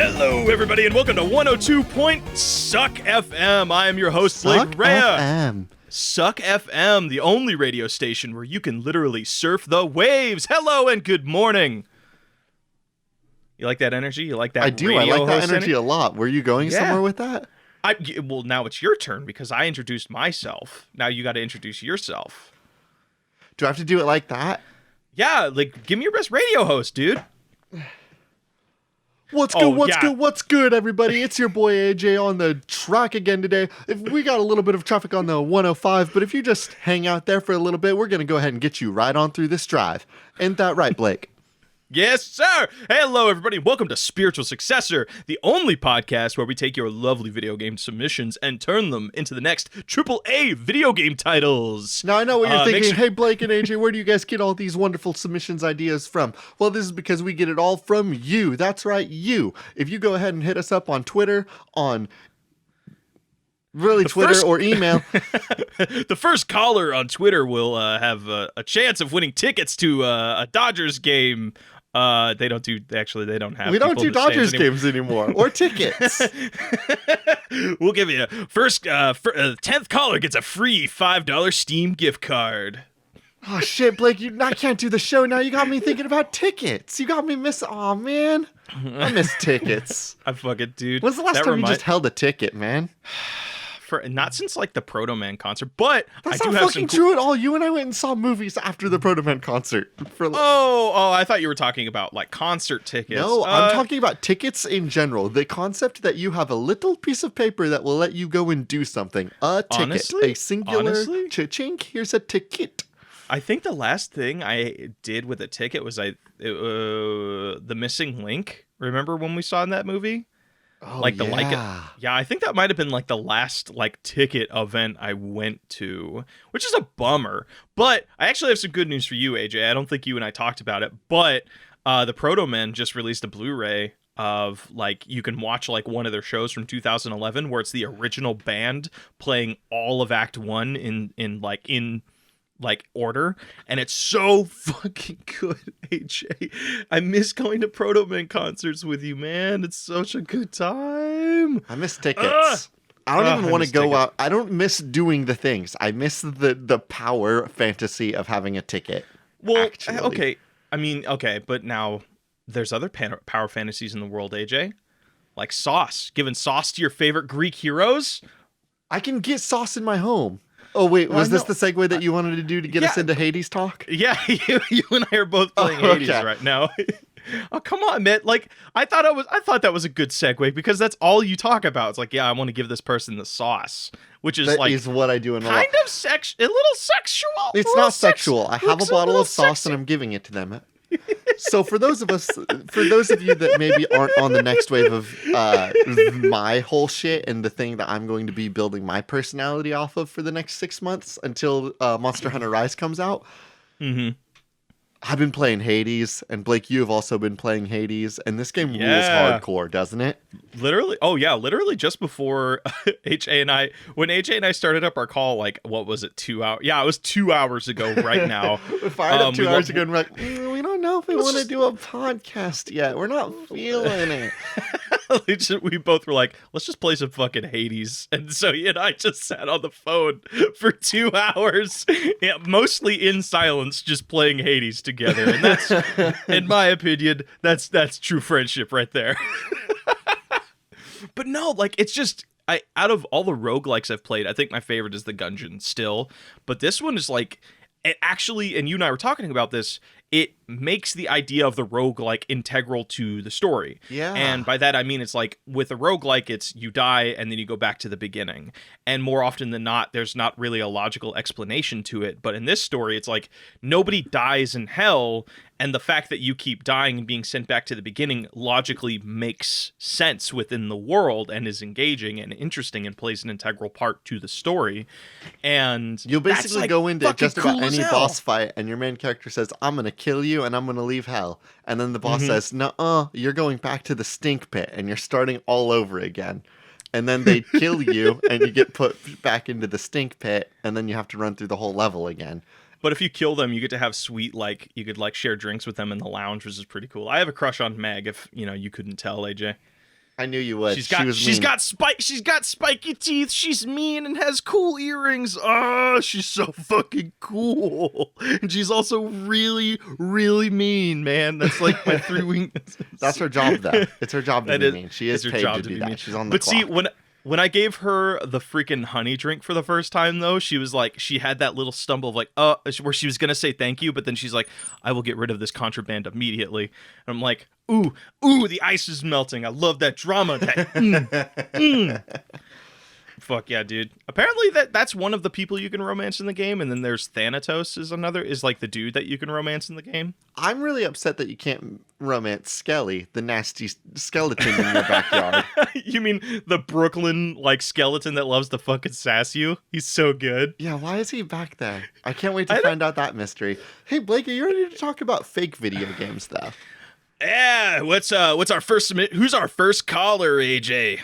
Hello, everybody, and welcome to 102. SUCC FM. I am your host, Blake Rea. FM. SUCC FM, the only radio station where you can literally surf the waves. Hello and good morning. You like that energy? You like that? I do. Radio I like that host energy a lot. Were you going somewhere with that? Well, now it's your turn because I introduced myself. Now you got to introduce yourself. Do I have to do it like that? Yeah, like give me your best radio host, dude. What's good, everybody? It's your boy AJ on the track again today. We got a little bit of traffic on the 105, but if you just hang out there for a little bit, we're going to go ahead and get you right on through this drive. Ain't that right, Blake? Yes, sir. Hello, everybody. Welcome to Spiritual Successor, the only podcast where we take your lovely video game submissions and turn them into the next AAA video game titles. Now, I know what you're thinking. Hey, Blake and AJ, where do you guys get all these wonderful submissions ideas from? Well, this is because we get it all from you. That's right, you. If you go ahead and hit us up on Twitter, on Twitter or email. The first caller on Twitter will have a chance of winning tickets to a Dodgers game. They don't have. We don't do Dodgers games anymore or tickets. We'll give you first 10th caller gets a free $5 Steam gift card. Oh shit, Blake! I can't do the show now. You got me thinking about tickets. You got me Oh man, I miss tickets. I fucking dude. When's the last time you just held a ticket, man? Not since like the Proto Man concert, but that's I do not have fucking some true at all. You and I went and saw movies after the Proto Man concert. I thought you were talking about like concert tickets. No, I'm talking about tickets in general. The concept that you have a little piece of paper that will let you go and do something. A ticket, honestly, a singular cha-chink. Here's a ticket. I think the last thing I did with a ticket was the Missing Link. Remember when we saw in that movie? Oh, yeah, I think that might have been like the last like ticket event I went to, which is a bummer. But I actually have some good news for you, AJ. I don't think you and I talked about it, but the Proto Men just released a Blu-ray of like you can watch like one of their shows from 2011 where it's the original band playing all of Act 1 in order, and it's so fucking good, AJ. I miss going to Proto Man concerts with you, man. It's such a good time. I miss tickets. I don't even want to go out. I don't miss doing the things. I miss the power fantasy of having a ticket. Well, actually. Okay. I mean, okay, but now there's other power fantasies in the world, AJ. Like sauce. Giving sauce to your favorite Greek heroes. I can get sauce in my home. Oh, wait, was this the segue that you wanted to do to get us into Hades talk? Yeah, you and I are both playing Hades right now. Oh, come on, man. Like, I thought that was a good segue because that's all you talk about. It's like, yeah, I want to give this person the sauce, which is that is what I do in a little sexual. It's not sexual. I have a bottle of sauce and I'm giving it to them. So for those of you that maybe aren't on the next wave of my whole shit and the thing that I'm going to be building my personality off of for the next 6 months until Monster Hunter Rise comes out, I've been playing Hades, and Blake, you have also been playing Hades, and this game rules hardcore, doesn't it? Literally, literally just before when AJ and I started up our call, like, what was it, 2 hours? Yeah, it was 2 hours ago right now. We fired up 2 hours ago, and we're like, we don't know if we want to do a podcast yet. We're not feeling it. We both were like, let's just play some fucking Hades. And so he and I just sat on the phone for 2 hours, mostly in silence, just playing Hades together. And that's, in my opinion, that's true friendship right there. But no, like, it's just, out of all the roguelikes I've played, I think my favorite is the Gungeon still. But this one is like, it actually, and you and I were talking about this, it makes the idea of the roguelike integral to the story. Yeah. And by that, I mean, it's like with a roguelike, it's you die and then you go back to the beginning. And more often than not, there's not really a logical explanation to it. But in this story, it's like nobody dies in hell. And the fact that you keep dying and being sent back to the beginning logically makes sense within the world and is engaging and interesting and plays an integral part to the story. And you'll basically go into just about any boss fight and your main character says, I'm going to kill you and I'm going to leave hell. And then the boss says, nuh-uh, you're going back to the stink pit and you're starting all over again. And then they kill you and you get put back into the stink pit and then you have to run through the whole level again. But if you kill them, you get to have sweet, like, you could, like, share drinks with them in the lounge, which is pretty cool. I have a crush on Meg, if, you know, you couldn't tell, AJ. I knew you would. She's got spiky teeth. She's mean and has cool earrings. Oh, she's so fucking cool. And she's also really, really mean, man. That's like my 3 weaknesses. That's her job, though. It's her job to be mean. She is her paid job to do that. mean. She's on the But clock. see, when I gave her the freaking honey drink for the first time, though, she was like, she had that little stumble of like, where she was gonna say thank you, but then she's like, I will get rid of this contraband immediately. And I'm like, ooh, the ice is melting. I love that drama. Fuck yeah, dude. Apparently that's one of the people you can romance in the game, and then there's Thanatos is like the dude that you can romance in the game. I'm really upset that you can't romance Skelly, the nasty skeleton in your backyard. You mean the Brooklyn like skeleton that loves to fucking sass you? He's so good. Yeah, why is he back there? I can't wait to find out that mystery. Hey, Blake, are you ready to talk about fake video games, though? Yeah, what's our first who's our first caller, AJ?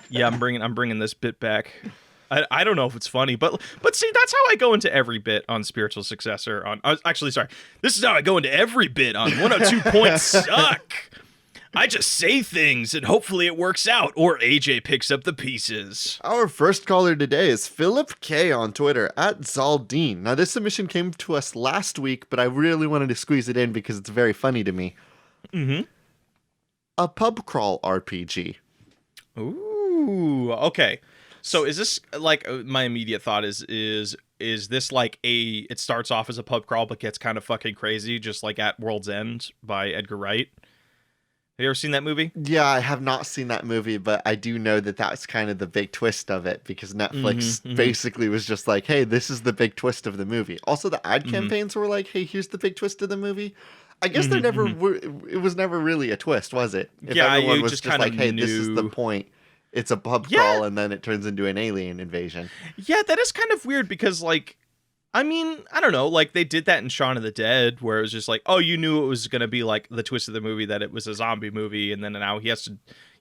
Yeah, I'm bringing this bit back. I don't know if it's funny, but see, that's how I go into every bit on Spiritual Successor. This is how I go into every bit on 102 Points Suck. I just say things and hopefully it works out, or AJ picks up the pieces. Our first caller today is Philip K on Twitter at Zaldine. Now, this submission came to us last week, but I really wanted to squeeze it in because it's very funny to me. Mm-hmm. A pub crawl RPG. Ooh, okay. So is this like my immediate thought is this like it starts off as a pub crawl but gets kind of fucking crazy, just like At World's End by Edgar Wright? Have you ever seen that movie? Yeah, I have not seen that movie, but I do know that that's kind of the big twist of it, because Netflix basically was just like, hey, this is the big twist of the movie. Also, the ad campaigns were like, hey, here's the big twist of the movie. I guess there never it was never really a twist, was it? If everyone was just like, hey, this is the point. It's a pub crawl, and then it turns into an alien invasion. Yeah, that is kind of weird because, like, I mean, I don't know, like, they did that in Shaun of the Dead, where it was just like, oh, you knew it was going to be, like, the twist of the movie, that it was a zombie movie, and then now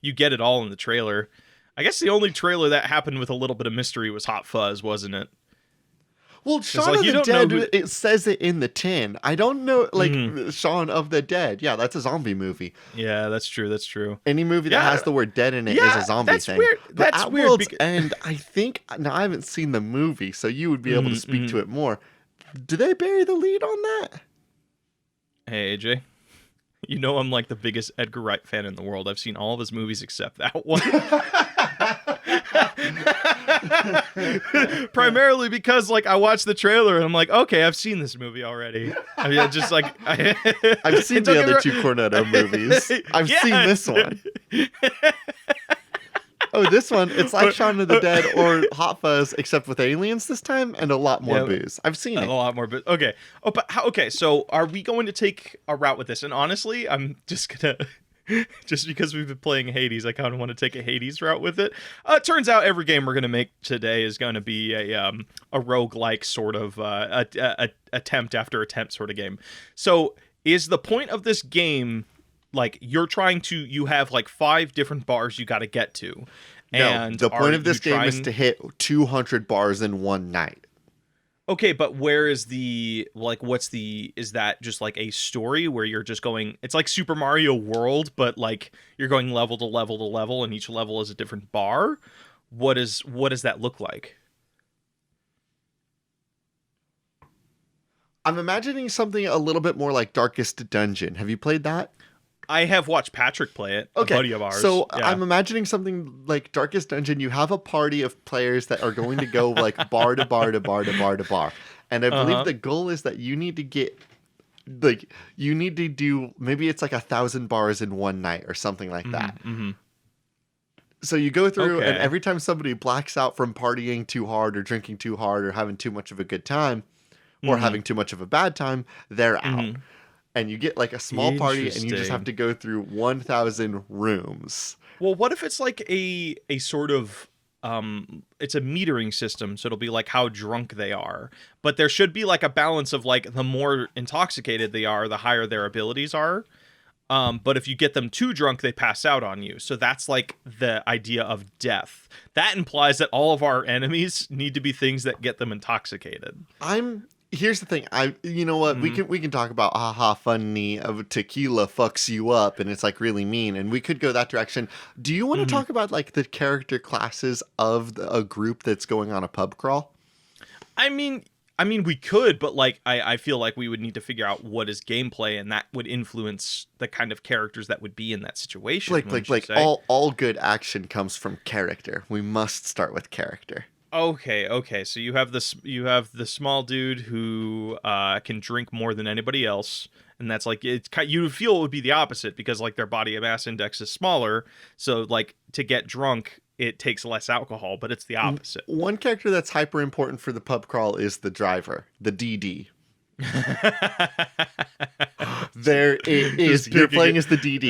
you get it all in the trailer. I guess the only trailer that happened with a little bit of mystery was Hot Fuzz, wasn't it? Well, Shaun of the Dead, it says it in the tin. I don't know, like, Shaun of the Dead. Yeah, that's a zombie movie. Yeah, that's true. Any movie that has the word dead in it is a zombie thing. Weird. But that's At weird. World's End, I think, now I haven't seen the movie, so you would be able to speak to it more. Do they bury the lead on that? Hey, AJ. You know I'm like the biggest Edgar Wright fan in the world. I've seen all of his movies except that one. Primarily because, like, I watched the trailer and I'm like, okay, I've seen this movie already. I mean, just like I've seen the other two Cornetto movies. I've seen this one. Oh, this one, it's like Shaun of the Dead or Hot Fuzz, except with aliens this time and a lot more booze. I've seen it. A lot more booze. Okay. Oh, but okay, so are we going to take a route with this? And honestly, I'm just gonna... just because we've been playing Hades, I kind of want to take a Hades route with it. Turns out every game we're going to make today is going to be a roguelike sort of attempt after attempt sort of game. So is the point of this game, like, you have like 5 different bars you got to get to? And no, the point of this game is to hit 200 bars in one night. Okay, but where is is that just like a story where you're just going, it's like Super Mario World, but like you're going level to level to level and each level is a different bar? What does that look like? I'm imagining something a little bit more like Darkest Dungeon. Have you played that? I have watched Patrick play it, a buddy of ours. So I'm imagining something like Darkest Dungeon. You have a party of players that are going to go like bar to bar to bar to bar to bar. And I believe the goal is that you need to get, like, you need to do, maybe it's like 1,000 bars in one night or something like that. So you go through and every time somebody blacks out from partying too hard or drinking too hard or having too much of a good time or having too much of a bad time, they're out. And you get like a small party and you just have to go through 1,000 rooms. Well, what if it's like a sort of, it's a metering system, so it'll be like how drunk they are. But there should be like a balance of like the more intoxicated they are, the higher their abilities are. But if you get them too drunk, they pass out on you. So that's like the idea of death. That implies that all of our enemies need to be things that get them intoxicated. Here's the thing. You know what? We can talk about haha funny of tequila fucks you up and it's like really mean, and we could go that direction. Do you want to talk about like the character classes of a group that's going on a pub crawl? I mean, we could, but like, I feel like we would need to figure out what is gameplay, and that would influence the kind of characters that would be in that situation. Like all good action comes from character. We must start with character. Okay. So you have the small dude who can drink more than anybody else, and that's like you feel it would be the opposite because like their body mass index is smaller, so like to get drunk it takes less alcohol, but it's the opposite. One character that's hyper important for the pub crawl is the driver, the DD. There it is. You're playing as the DD.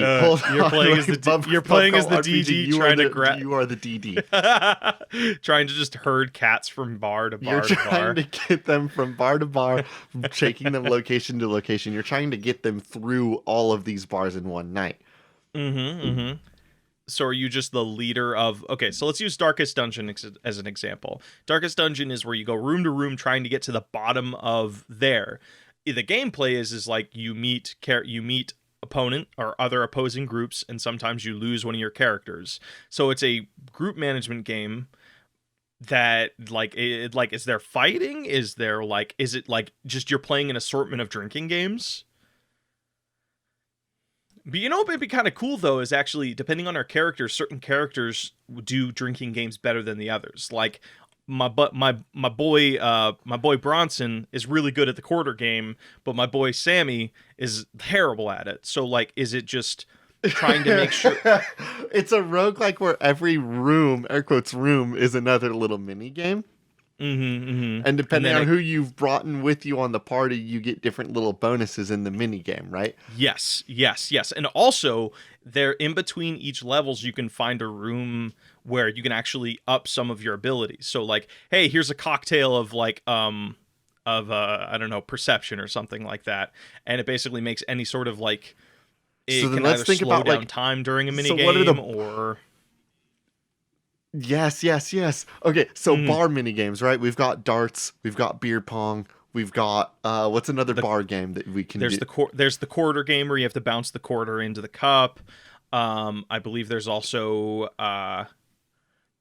You're playing as the DD trying to grab. You are the DD. Trying to just herd cats from bar to bar. You're trying to get them from bar to bar, taking them location to location. You're trying to get them through all of these bars in one night. So are you just the leader of... Okay, so let's use Darkest Dungeon as an example. Darkest Dungeon is where you go room to room trying to get to the bottom of there. The gameplay is like you meet opponent or other opposing groups, and sometimes you lose one of your characters. So it's a group management game that is there fighting? Is it like just you're playing an assortment of drinking games? But you know what would be kind of cool, though, is actually, depending on our characters, certain characters do drinking games better than the others. Like, my boy Bronson is really good at the quarter game, but my boy Sammy is terrible at it. So, like, is it just trying to make sure... It's a roguelike where every room, air quotes room, is another little mini game. And depending on who you've brought in with you on the party, you get different little bonuses in the mini game, right? Yes. And also, there in between each levels, you can find a room where you can actually up some of your abilities. So, like, hey, here's a cocktail of like I don't know, perception or something like that, and it basically makes any sort of like so then let's think about down like time during a mini game or. Yes. Okay, so bar mini games, right? We've got darts, we've got beer pong, we've got what's another bar game that we can do? There's the quarter game where you have to bounce the quarter into the cup. I believe there's also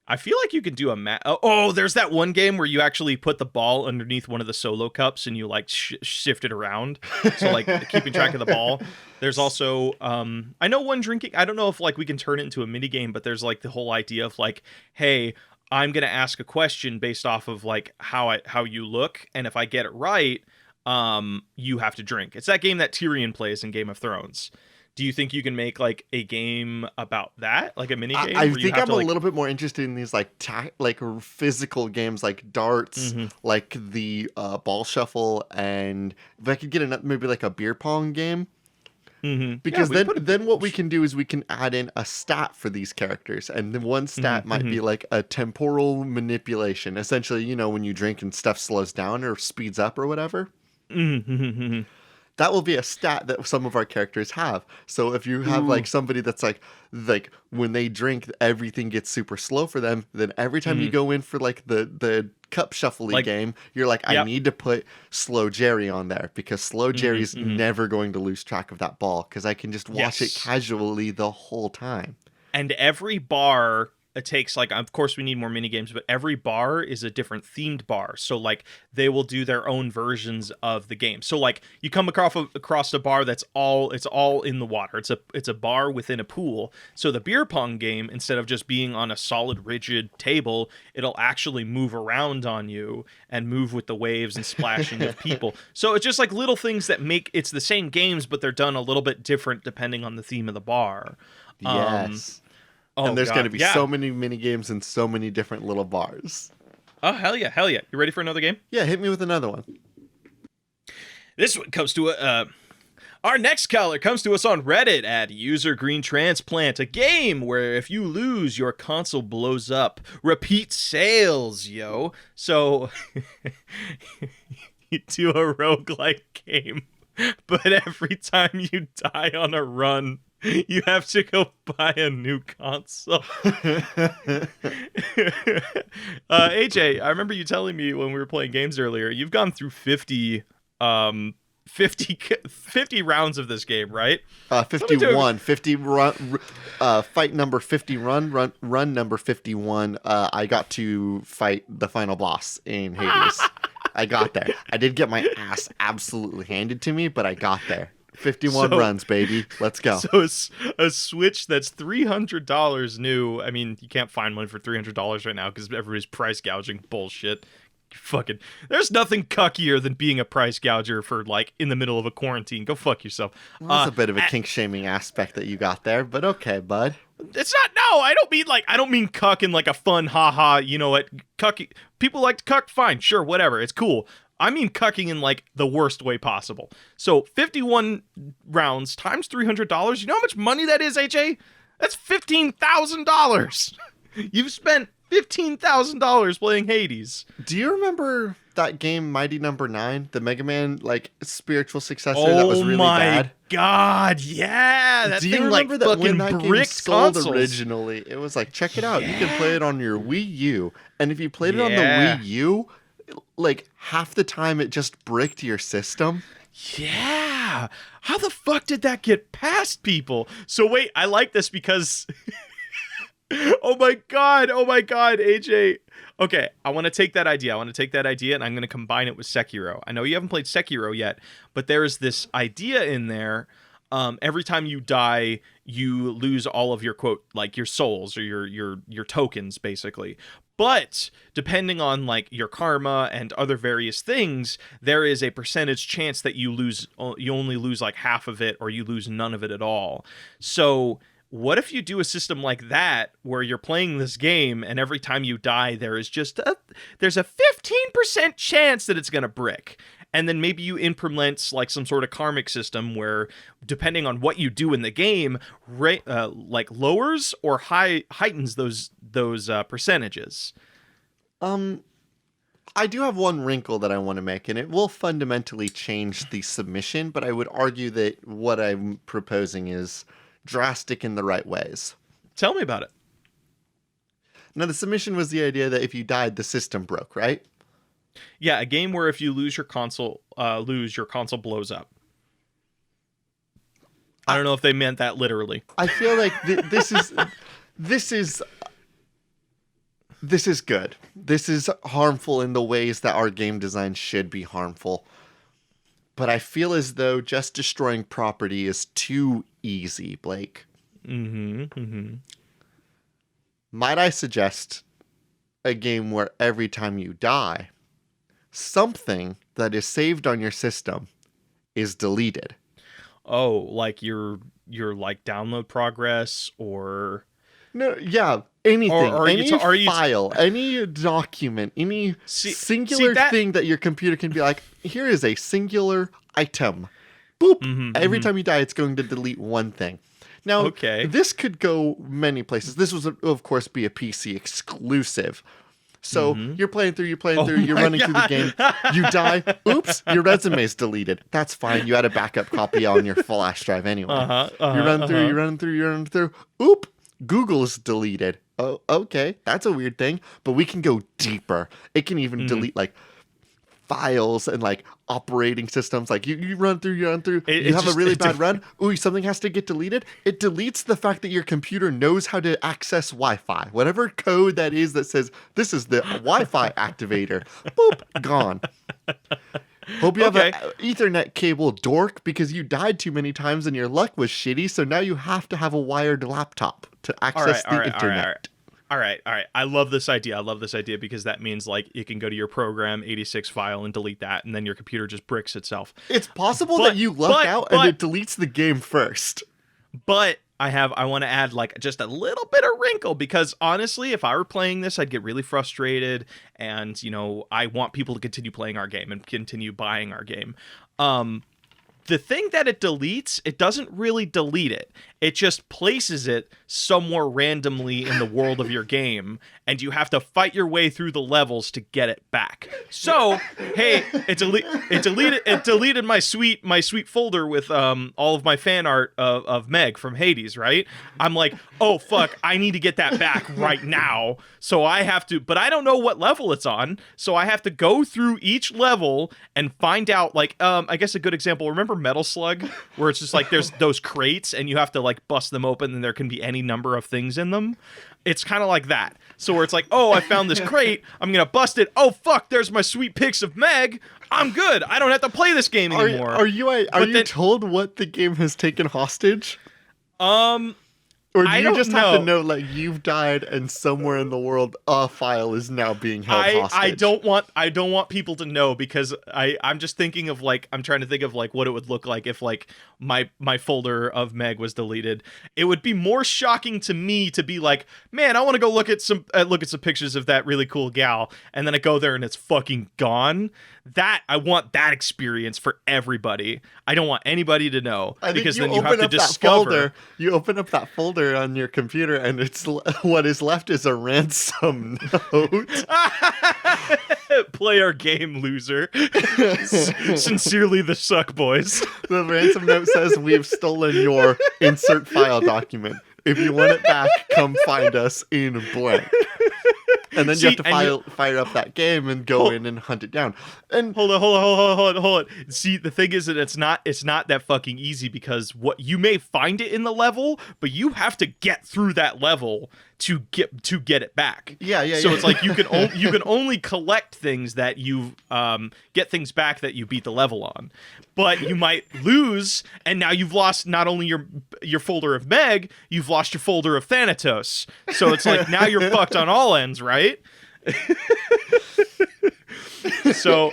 I feel like you can do there's that one game where you actually put the ball underneath one of the solo cups and you like shift it around. So like keeping track of the ball. There's also I know one drinking. I don't know if like we can turn it into a mini game, but there's like the whole idea of like, hey, I'm gonna ask a question based off of like how you look, and if I get it right, you have to drink. It's that game that Tyrion plays in Game of Thrones. Do you think you can make like a game about that, like a mini game? I think I'm a little bit more interested in these like physical games like darts, like the ball shuffle, and if I could get maybe like a beer pong game. Because then what we can do is we can add in a stat for these characters, and then one stat might be like a temporal manipulation. Essentially, you know, when you drink and stuff slows down or speeds up or whatever. That will be a stat that some of our characters have. So if you have like somebody that's like when they drink, everything gets super slow for them. Then every time you go in for like the cup shuffling game, you're like, I need to put Slow Jerry on there because Slow Jerry's never going to lose track of that ball because I can just watch it casually the whole time. And every bar... It takes like, of course we need more mini games, but every bar is a different themed bar. So like they will do their own versions of the game. So like you come across a bar it's all in the water. It's a bar within a pool. So the beer pong game, instead of just being on a solid rigid table, it'll actually move around on you and move with the waves and splashing of people. So it's just like little things that make it's the same games, but they're done a little bit different depending on the theme of the bar. Yes. And there's going to be so many mini games and so many different little bars. Oh, hell yeah. You ready for another game? Yeah, hit me with another one. This one comes to our next caller comes to us on Reddit at User Green Transplant, a game where if you lose, your console blows up. Repeat sales, yo. So you do a roguelike game, but every time you die on a run, You have to go buy a new console. AJ, I remember you telling me when we were playing games earlier, you've gone through 50 rounds of this game, right? 51. 50 run, fight number 50 run number 51. I got to fight the final boss in Hades. I got there. I did get my ass absolutely handed to me, but I got there. 51 runs, baby. Let's go. So a Switch that's $300 new. I mean, you can't find one for $300 right now because everybody's price gouging bullshit. Fucking, there's nothing cuckier than being a price gouger for like in the middle of a quarantine. Go fuck yourself. Well, that's a bit of a kink shaming aspect that you got there, but okay, bud. It's not. No, I don't mean cuck in like a fun haha. You know what? Cucky people like to cuck. Fine, sure, whatever. It's cool. I mean cucking in like the worst way possible. So 51 rounds times $300. You know how much money that is, AJ? That's $15,000. You've spent $15,000 playing Hades. Do you remember that game Mighty Number 9, the Mega Man like spiritual successor that was really bad? Oh my god, yeah. That Do you thing remember like that fucking when that game bricked sold consoles. originally? It was like, check it out. You can play it on your Wii U. And if you played it on the Wii U, like half the time it just bricked your system. Yeah. How the fuck did that get past people? So wait, I like this because oh my god, AJ. Okay, I want to take that idea. And I'm going to combine it with Sekiro. I know you haven't played Sekiro yet, but there is this idea in there. Every time you die, you lose all of your quote, like your souls or your tokens, basically. But depending on like your karma and other various things, there is a percentage chance that you only lose like half of it, or you lose none of it at all. So what if you do a system like that where you're playing this game and every time you die there's a 15% chance that it's going to brick, and then maybe you implement like some sort of karmic system where depending on what you do in the game like lowers or heightens those percentages. I do have one wrinkle that I want to make, and it will fundamentally change the submission, but I would argue that what I'm proposing is drastic in the right ways. Tell me about it. Now, the submission was the idea that if you died, the system broke, right? Yeah, a game where if you lose your console blows up. I don't know if they meant that literally. I feel like this is good. This is harmful in the ways that our game design should be harmful. But I feel as though just destroying property is too easy, Blake. Might I suggest a game where every time you die, something that is saved on your system is deleted? Oh, like your like download progress or no, yeah, anything, any file, any document, any singular thing that your computer can be like, here is a singular item. Boop. Every time you die, it's going to delete one thing. Now, this could go many places. This was, of course, be a PC exclusive. So you're playing through, you're running through the game, you die, oops, your resume's deleted. That's fine. You had a backup copy on your flash drive anyway. You're running through, oop, Google's deleted. Oh, okay, that's a weird thing, but we can go deeper. It can even delete like files and like operating systems. Like you run through, you have a really bad run. Ooh, something has to get deleted. It deletes the fact that your computer knows how to access Wi-Fi. Whatever code that is that says this is the Wi-Fi activator. Boop, gone. Hope you have an Ethernet cable, dork, because you died too many times and your luck was shitty, so now you have to have a wired laptop to access the internet. All right. I love this idea because that means like you can go to your program 86 file and delete that, and then your computer just bricks itself. It's possible that you luck out and it deletes the game first. But I want to add like just a little bit of wrinkle, because honestly, if I were playing this, I'd get really frustrated, and I want people to continue playing our game and continue buying our game. the thing that it deletes, it doesn't really delete it. It just places it somewhere randomly in the world of your game, and you have to fight your way through the levels to get it back. So, hey, it deleted my sweet folder with all of my fan art of Meg from Hades, right? I'm like, oh fuck, I need to get that back right now. So I have to, but I don't know what level it's on, so I have to go through each level and find out, like, I guess a good example, remember Metal Slug, where it's just like there's those crates and you have to like bust them open and there can be any number of things in them. It's kind of like that. So where it's like, oh, I found this crate, I'm gonna bust it. Oh fuck, there's my sweet pics of Meg. I'm good. I don't have to play this game anymore. Are you told what the game has taken hostage? Or do you just have to know, like, you've died and somewhere in the world a file is now being held hostage? I don't want people to know, because I'm just thinking of, like, I'm trying to think of, like, what it would look like if, like, my folder of Meg was deleted. It would be more shocking to me to be like, man, I want to go look at some pictures of that really cool gal, and then I go there and it's fucking gone. I want that experience for everybody. I don't want anybody to know, because then you have to discover. You open up that folder on your computer, and it's what is left is a ransom note. Play our game, loser. Sincerely, the Suck Boys. The ransom note says, "We've stolen your insert file document. If you want it back, come find us in blank." And then you have to fire up that game and go in and hunt it down. And hold on. See, the thing is that it's not that fucking easy, because what you may find it in the level, but you have to get through that level to get it back. Yeah. So it's like you can only collect things that you get things back that you beat the level on, but you might lose, and now you've lost not only your folder of Meg, you've lost your folder of Thanatos. So it's like now you're fucked on all ends, right? So.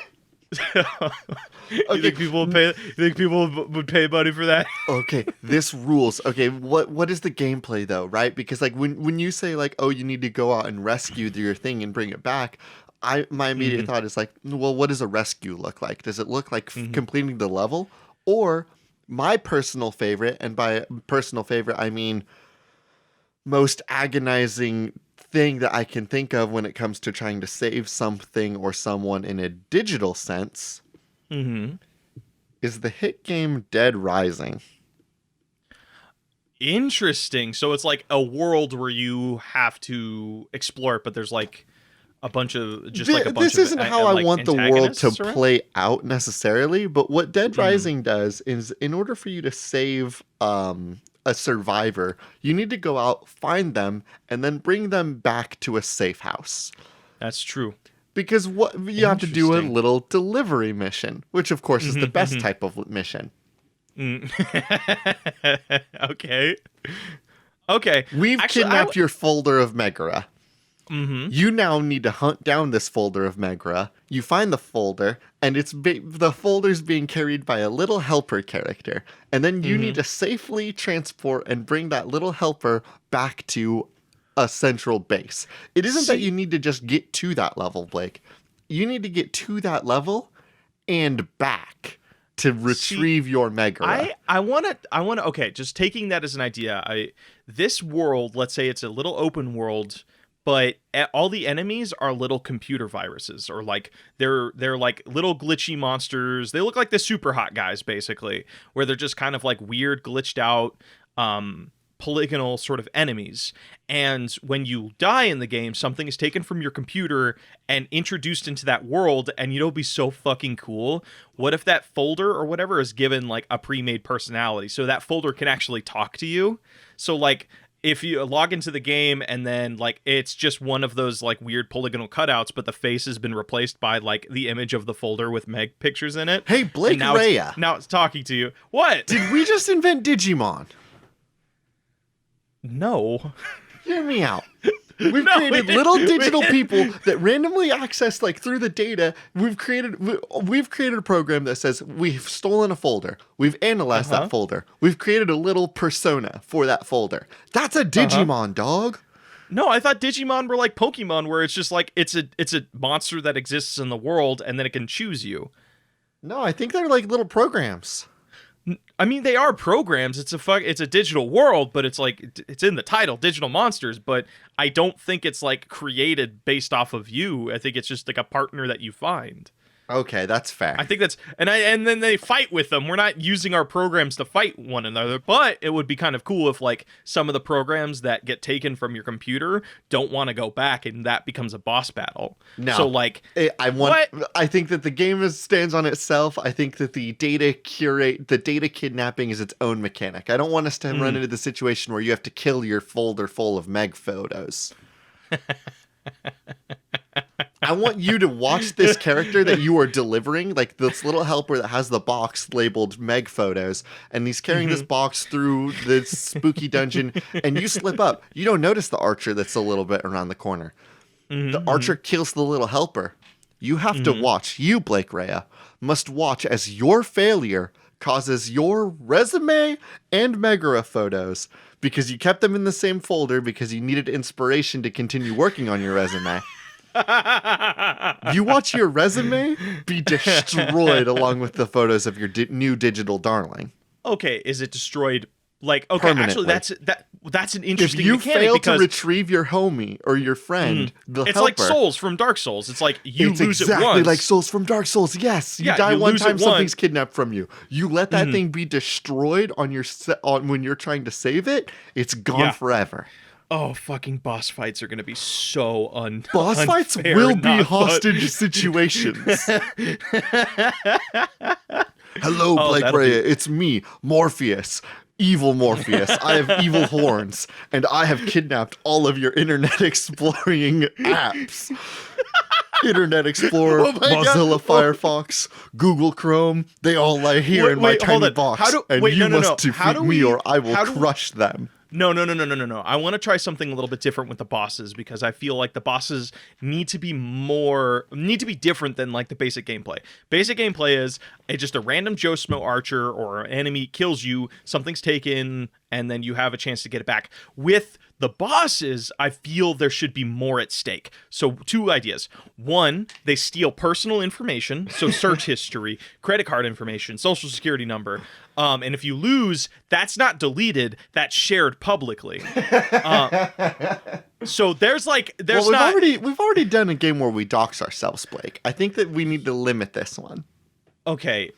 You think people would pay money for that? Okay, this rules. Okay, what is the gameplay though, right? Because like when you say like, oh, you need to go out and rescue your thing and bring it back, my immediate thought is like, well, what does a rescue look like? Does it look like completing the level? Or my personal favorite, and by personal favorite I mean most agonizing thing that I can think of when it comes to trying to save something or someone in a digital sense, is the hit game Dead Rising. Interesting. So it's like a world where you have to explore it, but there's like a bunch of This isn't how I want the world to play out necessarily, but what Dead Rising does is, in order for you to save a survivor, you need to go out, find them, and then bring them back to a safe house. That's true. Because what you have to do a little delivery mission, which of course is the best type of mission. Okay. We've kidnapped your folder of Megara. You now need to hunt down this folder of Megara. You find the folder, and the folder's being carried by a little helper character. And then you need to safely transport and bring that little helper back to a central base. It isn't that you need to just get to that level, Blake. You need to get to that level and back to retrieve your Megara. I want to okay, just taking that as an idea. This world, let's say it's a little open world, but all the enemies are little computer viruses, or like they're like little glitchy monsters. They look like the super hot guys, basically, where they're just kind of like weird, glitched out, polygonal sort of enemies. And when you die in the game, something is taken from your computer and introduced into that world, and it'll be so fucking cool. What if that folder or whatever is given like a pre-made personality, so that folder can actually talk to you? So like, if you log into the game and then like it's just one of those like weird polygonal cutouts, but the face has been replaced by like the image of the folder with Meg pictures in it. Hey, Blake Rhea. Now it's talking to you. What? Did we just invent Digimon? No. Hear me out. We've created little digital people that randomly access like through the data. We've created a program that says we've stolen a folder. We've analyzed that folder. We've created a little persona for that folder. That's a Digimon, dog. No, I thought Digimon were like Pokemon, where it's just like it's a monster that exists in the world and then it can choose you. No, I think they're like little programs. I mean, they are programs. It's a digital world, but it's like it's in the title, digital monsters. But I don't think it's like created based off of you. I think it's just like a partner that you find. Okay, that's fair. I think that's and then they fight with them. We're not using our programs to fight one another, but it would be kind of cool if like some of the programs that get taken from your computer don't want to go back, and that becomes a boss battle. No. So like, I think that the game stands on itself. I think that the data kidnapping is its own mechanic. I don't want us to run into the situation where you have to kill your folder full of Meg photos. I want you to watch this character that you are delivering, like this little helper that has the box labeled Meg photos, and he's carrying this box through the spooky dungeon, and you slip up. You don't notice the archer that's a little bit around the corner. The archer kills the little helper. You have to watch. You, Blake Rhea, must watch as your failure causes your resume and Megara photos, because you kept them in the same folder because you needed inspiration to continue working on your resume. You watch your resume be destroyed along with the photos of your new digital darling. Okay, is it destroyed? Like, okay, actually, that's an interesting if you mechanic fail because to retrieve your homie or your friend, the it's helper, like Souls from Dark Souls. It's like you lose exactly it once. like Souls from Dark Souls. Yes, you die one time, something's kidnapped from you. You let that thing be destroyed on your when you're trying to save it. It's gone forever. Oh, fucking boss fights are going to be so Boss fights will be hostage situations. Hello, Blake Rhea. It's me, Morpheus. Evil Morpheus. I have evil horns, and I have kidnapped all of your internet exploring apps. Internet Explorer, Mozilla Firefox, Google Chrome, they all lie here in my tiny box. You must defeat me or I will crush them. No. I want to try something a little bit different with the bosses, because I feel like the bosses need to be different than like the basic gameplay. Basic gameplay is just a random Joe Smo archer or enemy kills you, something's taken, and then you have a chance to get it back. With the bosses, I feel there should be more at stake. So 2 ideas. 1, they steal personal information, so search history, credit card information, social security number. And if you lose, that's not deleted, that's shared publicly. So we've already done a game where we dox ourselves, Blake. I think that we need to limit this one. Okay,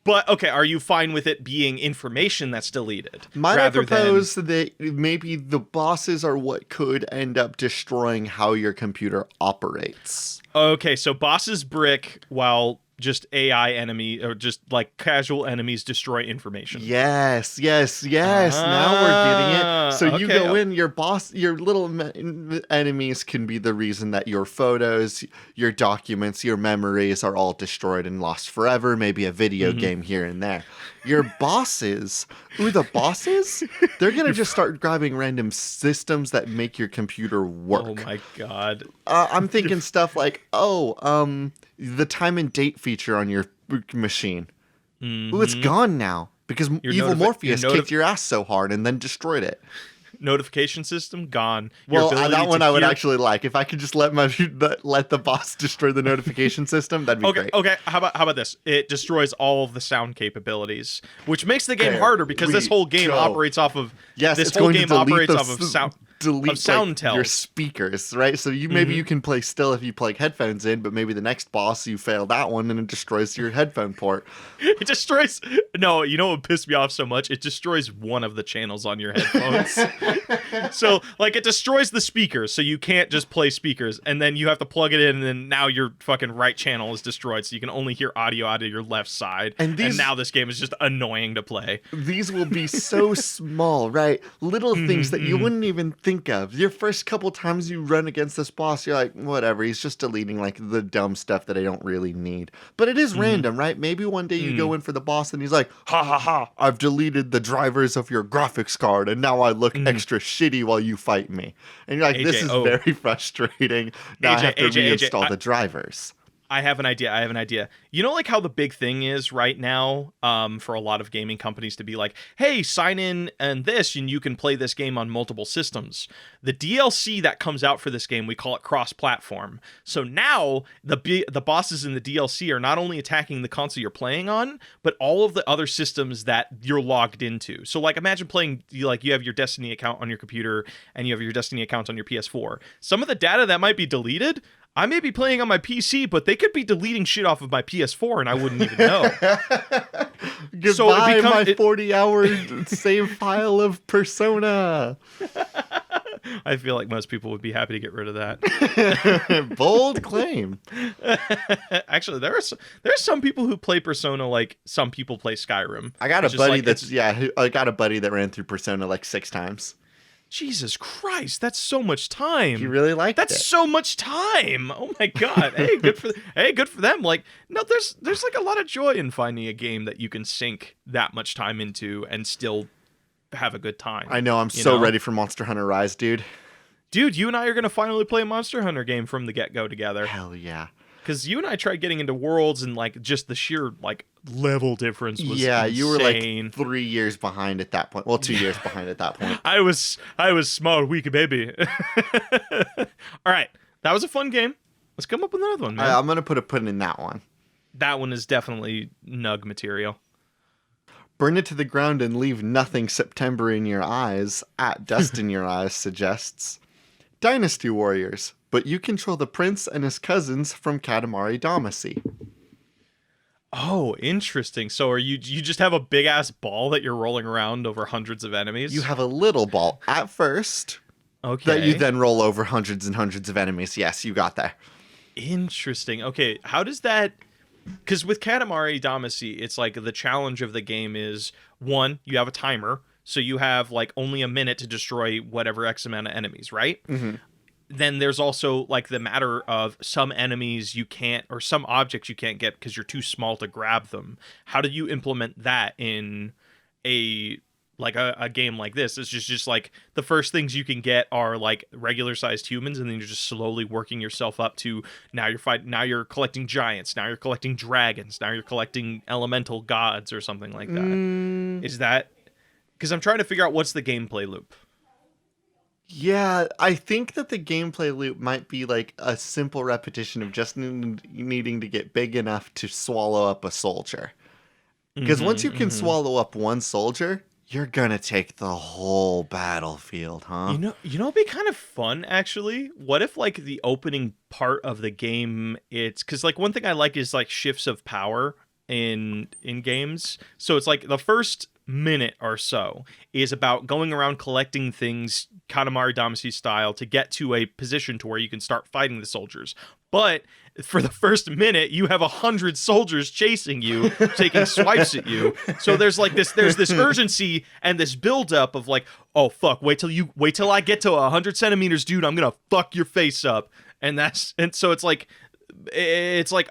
but are you fine with it being information that's deleted? Might I propose that maybe the bosses are what could end up destroying how your computer operates? Okay, so bosses brick while just AI enemy or just like casual enemies destroy information. Yes. Now we're getting it. So you go in, your little enemies can be the reason that your photos, your documents, your memories are all destroyed and lost forever. Maybe a video game here and there. Your bosses, they're going to just start grabbing random systems that make your computer work. Oh my God. I'm thinking stuff like, the time and date feature on your machine. Ooh, it's gone now because evil Morpheus kicked your ass so hard and then destroyed it. Notification system gone. Well, that one I would actually like. If I could just let the boss destroy the notification system, that'd be great. Okay. How about this? It destroys all of the sound capabilities, which makes the game harder because this whole game operates off of sound. Delete sound tells your speakers, right? So maybe you can play still if you plug headphones in, but maybe the next boss you fail that one and it destroys your headphone port. It destroys. No, you know what pissed me off so much? It destroys one of the channels on your headphones. So like it destroys the speakers, so you can't just play speakers, and then you have to plug it in, and then now your fucking right channel is destroyed, so you can only hear audio out of your left side. And now this game is just annoying to play. These will be so small, right? Little things that you wouldn't even think of. Your first couple times you run against this boss, you're like, whatever, he's just deleting like the dumb stuff that I don't really need. But it is random, right? Maybe one day you go in for the boss and he's like, ha ha ha, I've deleted the drivers of your graphics card and now I look extra shitty while you fight me. And you're like, this is very frustrating. Now I have to reinstall the drivers. I have an idea. I have an idea. You know, like how the big thing is right now, for a lot of gaming companies to be like, "Hey, sign in and this, and you can play this game on multiple systems." The DLC that comes out for this game, we call it cross-platform. So now the bosses in the DLC are not only attacking the console you're playing on, but all of the other systems that you're logged into. So, like, imagine playing you have your Destiny account on your computer and you have your Destiny account on your PS4. Some of the data that might be deleted, I may be playing on my PC, but they could be deleting shit off of my PS4 and I wouldn't even know. Goodbye, So my 40-hour save file of Persona. I feel like most people would be happy to get rid of that. Bold claim. Actually, there's some people who play Persona like some people play Skyrim. I got a buddy I got a buddy that ran through Persona like 6 times. Jesus Christ, that's so much time. He really liked it. That's so much time. Oh my god. Hey, good for them. Like, no, there's like a lot of joy in finding a game that you can sink that much time into and still have a good time. I know, I'm so ready for Monster Hunter Rise, dude. Dude, you and I are going to finally play a Monster Hunter game from the get-go together. Hell yeah. Because you and I tried getting into Worlds and like just the sheer like level difference was insane. You were like 3 years behind at that point. Well, 2 years behind at that point. I was small, weak baby. All right, that was a fun game. Let's come up with another one, man. I'm gonna put a pin in that one. That one is definitely nug material. Burn it to the ground and leave nothing September in your eyes. At Dust in Your Eyes suggests Dynasty Warriors, but you control the prince and his cousins from Katamari Damacy. Oh, interesting. So you just have a big ass ball that you're rolling around over hundreds of enemies? You have a little ball at first. Okay. That you then roll over hundreds and hundreds of enemies. Yes, you got there. Interesting. Okay, how does that... Because with Katamari Damacy, it's like the challenge of the game is, one, you have a timer, so you have like only a minute to destroy whatever X amount of enemies, right? Mm-hmm. Then there's also like the matter of some enemies you can't, or some objects you can't get because you're too small to grab them. How do you implement that in a game like this? It's just like the first things you can get are like regular sized humans, and then you're just slowly working yourself up to now you're collecting giants, now you're collecting dragons, now you're collecting elemental gods or something like that. Is that because I'm trying to figure out what's the gameplay loop? Yeah, I think that the gameplay loop might be like a simple repetition of just needing to get big enough to swallow up a soldier. Because once you can swallow up one soldier, you're gonna take the whole battlefield, huh? You know, it'd be kind of fun actually. What if like the opening part of the game, it's because like one thing I like is like shifts of power in games. So it's like the first minute or so is about going around collecting things Katamari Damacy style to get to a position to where you can start fighting the soldiers. But for the first minute, you have 100 soldiers chasing you, taking swipes at you. So there's this urgency and this buildup of like, oh fuck, wait till I get to 100 centimeters, dude. I'm gonna fuck your face up. And so it's like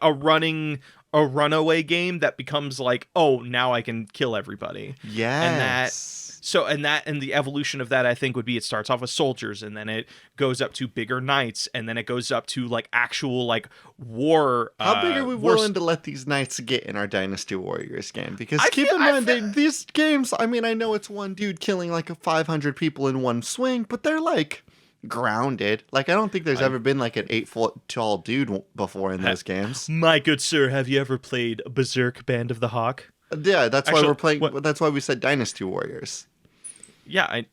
a runaway game that becomes like, oh, now I can kill everybody. Yes. And the evolution of that, I think, would be it starts off with soldiers, and then it goes up to bigger knights, and then it goes up to like actual like war. How big are we willing to let these knights get in our Dynasty Warriors game? Because keep in mind, these games, I mean, I know it's one dude killing like 500 people in one swing, but they're like grounded. Like, I don't think there's ever been like an 8-foot tall dude before in those games. My good sir, have you ever played Berserk Band of the Hawk? Yeah, that's why we're playing. That's why we said Dynasty Warriors. Yeah,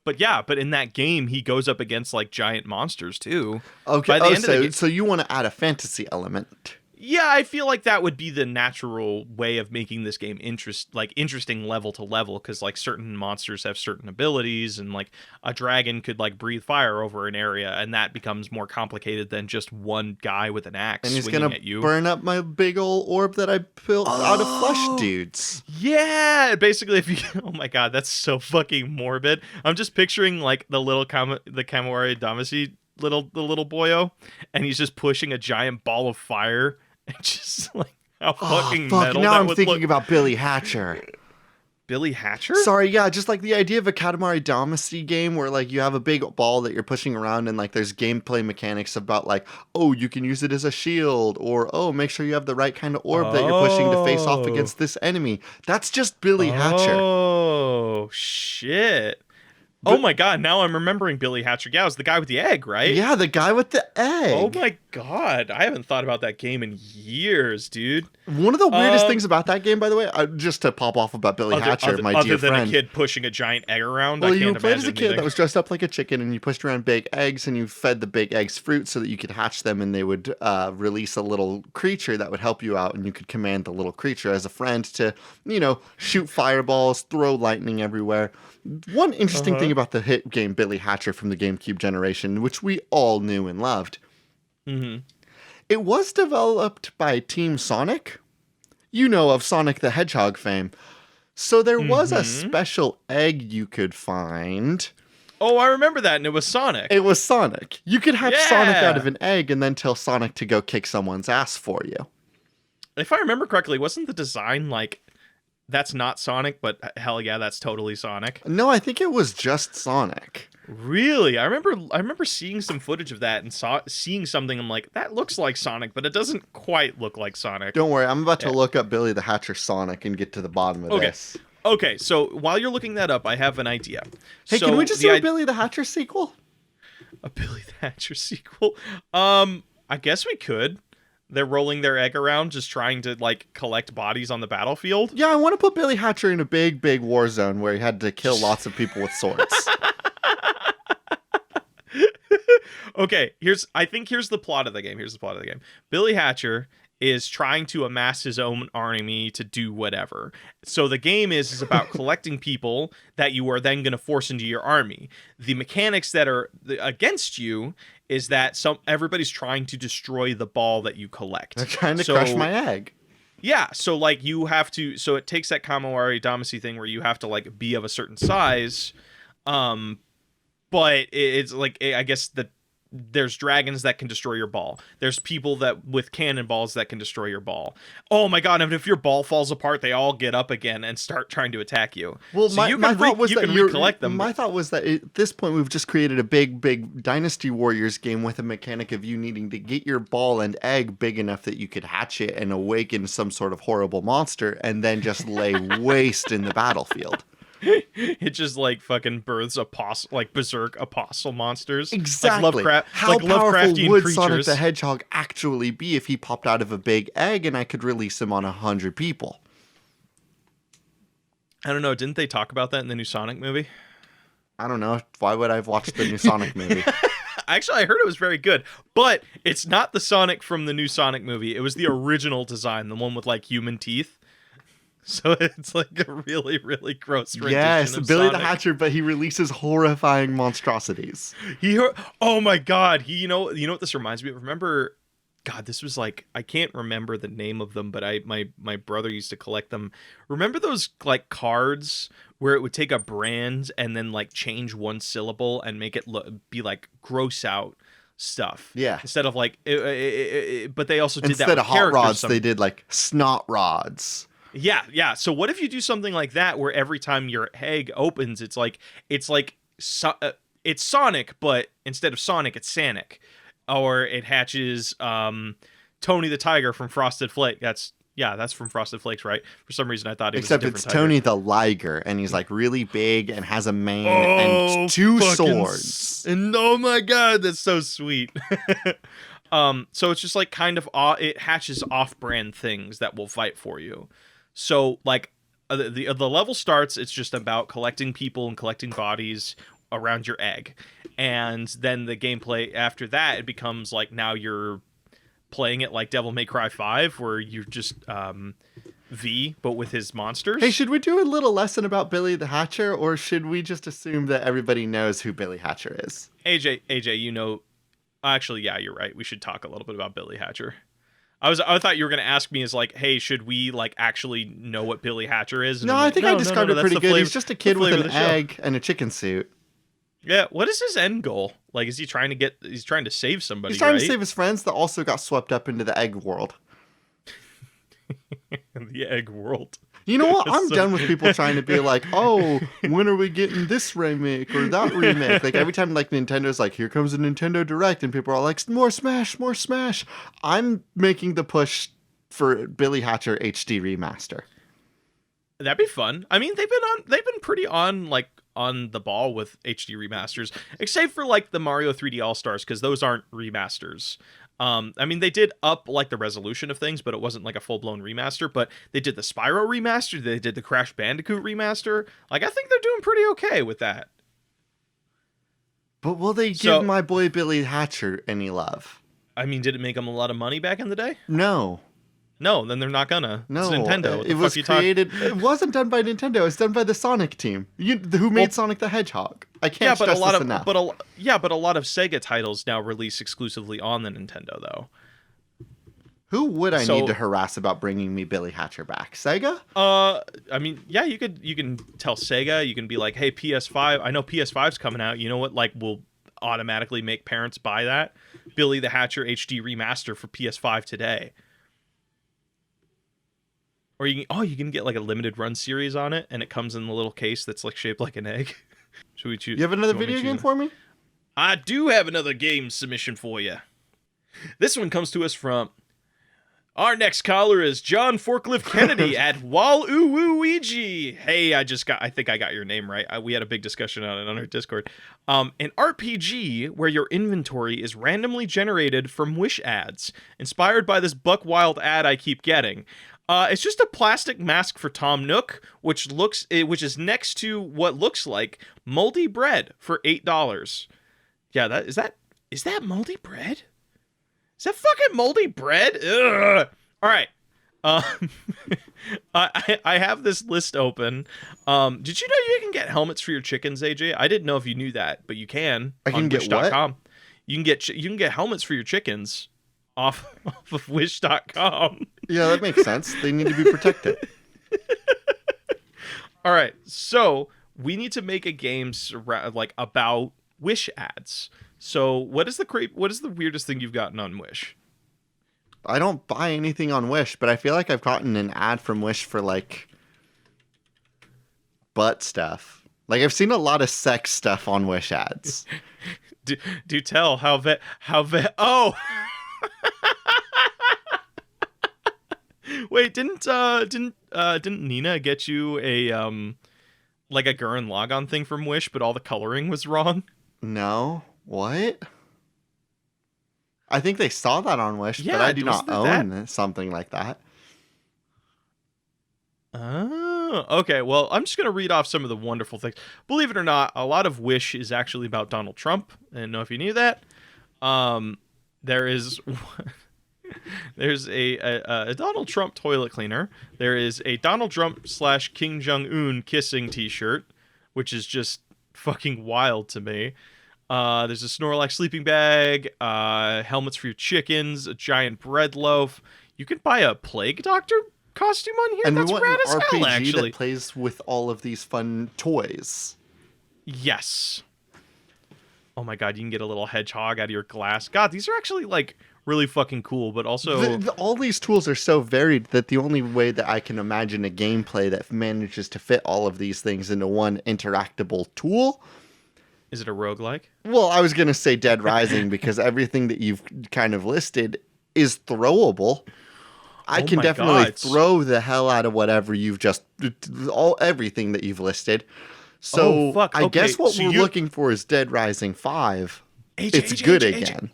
but in that game, he goes up against like giant monsters too. Okay. So you want to add a fantasy element? Yeah, I feel like that would be the natural way of making this game interesting level to level, because like certain monsters have certain abilities, and like a dragon could like breathe fire over an area, and that becomes more complicated than just one guy with an axe and he's swinging gonna at you. Burn up my big old orb that I built out of flesh dudes. Yeah, basically, oh my god, that's so fucking morbid. I'm just picturing like the Katamari Damacy the little boyo, and he's just pushing a giant ball of fire. And just like how fucking metal now that I'm would thinking look. about Billy Hatcher. Billy Hatcher? Sorry, yeah, just like the idea of a Katamari Damacy game where like you have a big ball that you're pushing around and like there's gameplay mechanics about like, oh, you can use it as a shield, or oh, make sure you have the right kind of orb that you're pushing to face off Oh. against this enemy. That's just Billy Hatcher. Oh, shit. Oh But my god, now I'm remembering Billy Hatcher. Yeah, it was the guy with the egg, right? yeah, the guy with the Oh egg. my god, I haven't thought about that game in years, dude. One of the weirdest things about that game, by the way, just to pop off about Billy Hatcher, my dear other than friend. a kid pushing a giant egg around, Well, I you can't played as a imagine kid anything. that was dressed up like a chicken, and you pushed around big eggs, and you fed the big eggs fruit so that you could hatch them, and they would release a little creature that would help you out, and you could command the little creature as a friend to, shoot fireballs, throw lightning everywhere. One interesting thing about the hit game Billy Hatcher from the GameCube generation, which we all knew and loved, it was developed by Team Sonic. You know of Sonic the Hedgehog fame. So there was a special egg you could find. Oh, I remember that, and it was Sonic. It was Sonic. You could hatch Sonic Yeah. out of an egg and then tell Sonic to go kick someone's ass for you. If I remember correctly, wasn't the design like, that's not Sonic, but hell yeah, that's totally Sonic? No, I think it was just Sonic. Really? I remember seeing some footage of that and seeing something. I'm like, that looks like Sonic, but it doesn't quite look like Sonic. Don't worry, I'm about to look up Billy the Hatcher Sonic and get to the bottom of this. Okay, so while you're looking that up, I have an idea. Hey, So can we just the do a Billy the Hatcher sequel? a Billy the Hatcher sequel? I guess we could. They're rolling their egg around, just trying to like collect bodies on the battlefield. Yeah, I want to put Billy Hatcher in a big, big war zone where he had to kill lots of people with swords. Okay, I think here's the plot of the game. Billy Hatcher is trying to amass his own army to do whatever. So the game is about collecting people that you are then going to force into your army. The mechanics that are against you is that everybody's trying to destroy the ball that you collect. They're trying to crush my egg. Yeah, so like you have to, so it takes that Kamawari Damacy thing where you have to like be of a certain size, but it's like, I guess that there's dragons that can destroy your ball. There's people that with cannonballs that can destroy your ball. Oh my god! And if your ball falls apart, they all get up again and start trying to attack you. Well, so my thought was you that can recollect them. My thought was that at this point we've just created a big, big Dynasty Warriors game with a mechanic of you needing to get your ball and egg big enough that you could hatch it and awaken some sort of horrible monster, and then just lay waste in the battlefield. It just like fucking births berserk apostle monsters. Exactly. How like powerful Lovecraftian would creatures. Sonic the Hedgehog actually be if he popped out of a big egg and I could release him on 100 people? I don't know. Didn't they talk about that in the new Sonic movie? I don't know. Why would I have watched the new Sonic movie? Actually, I heard it was very good, but it's not the Sonic from the new Sonic movie. It was the original design, the one with like human teeth. So it's like a really, really gross rendition Yes, of Billy Sonic. the Hatcher, but he releases horrifying monstrosities. Oh my god, you know what this reminds me of? Remember, God, this was like, I can't remember the name of them, but my brother used to collect them. Remember those like cards where it would take a brand and then like change one syllable and make it be like gross out stuff? Yeah. Instead of like, but they also did Instead that of with hot rods, characters they did like snot rods. Yeah. So what if you do something like that, where every time your egg opens, it's Sonic, but instead of Sonic, it's Sanic, or it hatches Tony the Tiger from Frosted Flakes. That's from Frosted Flakes, right? For some reason, I thought it was a Except different it's tiger. Tony the Liger, and he's like really big and has a mane and two swords. And oh my god, that's so sweet. So it's just like kind of it hatches off-brand things that will fight for you. So like the level starts, it's just about collecting people and collecting bodies around your egg, and then the gameplay after that, it becomes like now you're playing it like Devil May Cry 5, where you're just V, but with his monsters. Hey, should we do a little lesson about Billy the Hatcher, or should we just assume that everybody knows who Billy Hatcher is? AJ, you know, actually, yeah, you're right. We should talk a little bit about Billy Hatcher. I thought you were gonna ask me, is like, hey, should we like actually know what Billy Hatcher is? And No, I'm I like, think I described it pretty good. He's just a kid with flavor an of the show. egg and a chicken suit. Yeah, what is his end goal? Like, is he trying to he's trying to save somebody, He's trying right? to save his friends that also got swept up into the egg world. The egg world. You know what? I'm So- done with people trying to be like, oh, when are we getting this remake or that remake? Like every time like Nintendo's like, here comes a Nintendo Direct, and people are like, more Smash, more Smash. I'm making the push for Billy Hatcher HD remaster. That'd be fun. I mean, they've been pretty on the ball with HD remasters, except for like the Mario 3D All Stars, because those aren't remasters. I mean, they did up like the resolution of things, but it wasn't like a full blown remaster. But they did the Spyro remaster, they did the Crash Bandicoot remaster. Like, I think they're doing pretty okay with that. But will they give my boy Billy Hatcher any love? I mean, did it make them a lot of money back in the day? No. No, then they're not gonna. No, it's Nintendo. What the it fuck was you created. It wasn't done by Nintendo. It was done by the Sonic team. Who made Sonic the Hedgehog? I can't stress this enough. but a lot of Sega titles now release exclusively on the Nintendo, though. Who would I need to harass about bringing me Billy Hatcher back? Sega? I mean, yeah, you can tell Sega. You can be like, hey, PS5. I know PS5's coming out. You know what? Like, will automatically make parents buy that Billy the Hatcher HD remaster for PS5 today. Or you can get like a limited run series on it, and it comes in a little case that's like shaped like an egg. Should we choose? You have another video game for me? I do have another game submission for you. This one comes to us from our next caller is John Forklift Kennedy at Waluigi. Hey, I think I got your name right. We had a big discussion on it on our Discord. An RPG where your inventory is randomly generated from Wish ads, inspired by this Buck Wild ad I keep getting. It's just a plastic mask for Tom Nook, which is next to what looks like moldy bread for $8. Yeah, is that moldy bread? Is that fucking moldy bread? Ugh. All right. I have this list open. Did you know you can get helmets for your chickens, AJ? I didn't know if you knew that, but you can. I can get what? You can get helmets for your chickens off of Wish.com. Yeah, that makes sense. They need to be protected. All right, so we need to make a game like about Wish ads. So what is the weirdest thing you've gotten on Wish? I don't buy anything on Wish, but I feel like I've gotten an ad from Wish for like butt stuff. Like I've seen a lot of sex stuff on Wish ads. Do tell how oh. Wait, didn't Nina get you a like a Gurren Lagann thing from Wish, but all the coloring was wrong? No. What? I think they saw that on Wish, yeah, but I do not own something like that. Oh, okay. Well, I'm just going to read off some of the wonderful things. Believe it or not, a lot of Wish is actually about Donald Trump. I didn't know if you knew that. There's a Donald Trump toilet cleaner. There is a Donald Trump / Kim Jong-un kissing t-shirt, which is just fucking wild to me. There's a Snorlax sleeping bag, helmets for your chickens, a giant bread loaf. You can buy a plague doctor costume on here. And that's we want rad an as RPG hell, actually. that plays with all of these fun toys. Yes. Oh my god, you can get a little hedgehog out of your glass. God, these are actually like really fucking cool, but also all these tools are so varied that the only way that I can imagine a gameplay that manages to fit all of these things into one interactable tool. Is it a roguelike? Well, I was going to say Dead Rising because everything that you've kind of listed is throwable. I can definitely throw the hell out of whatever you've everything that you've listed. So I guess what we're looking for is Dead Rising 5. It's good again.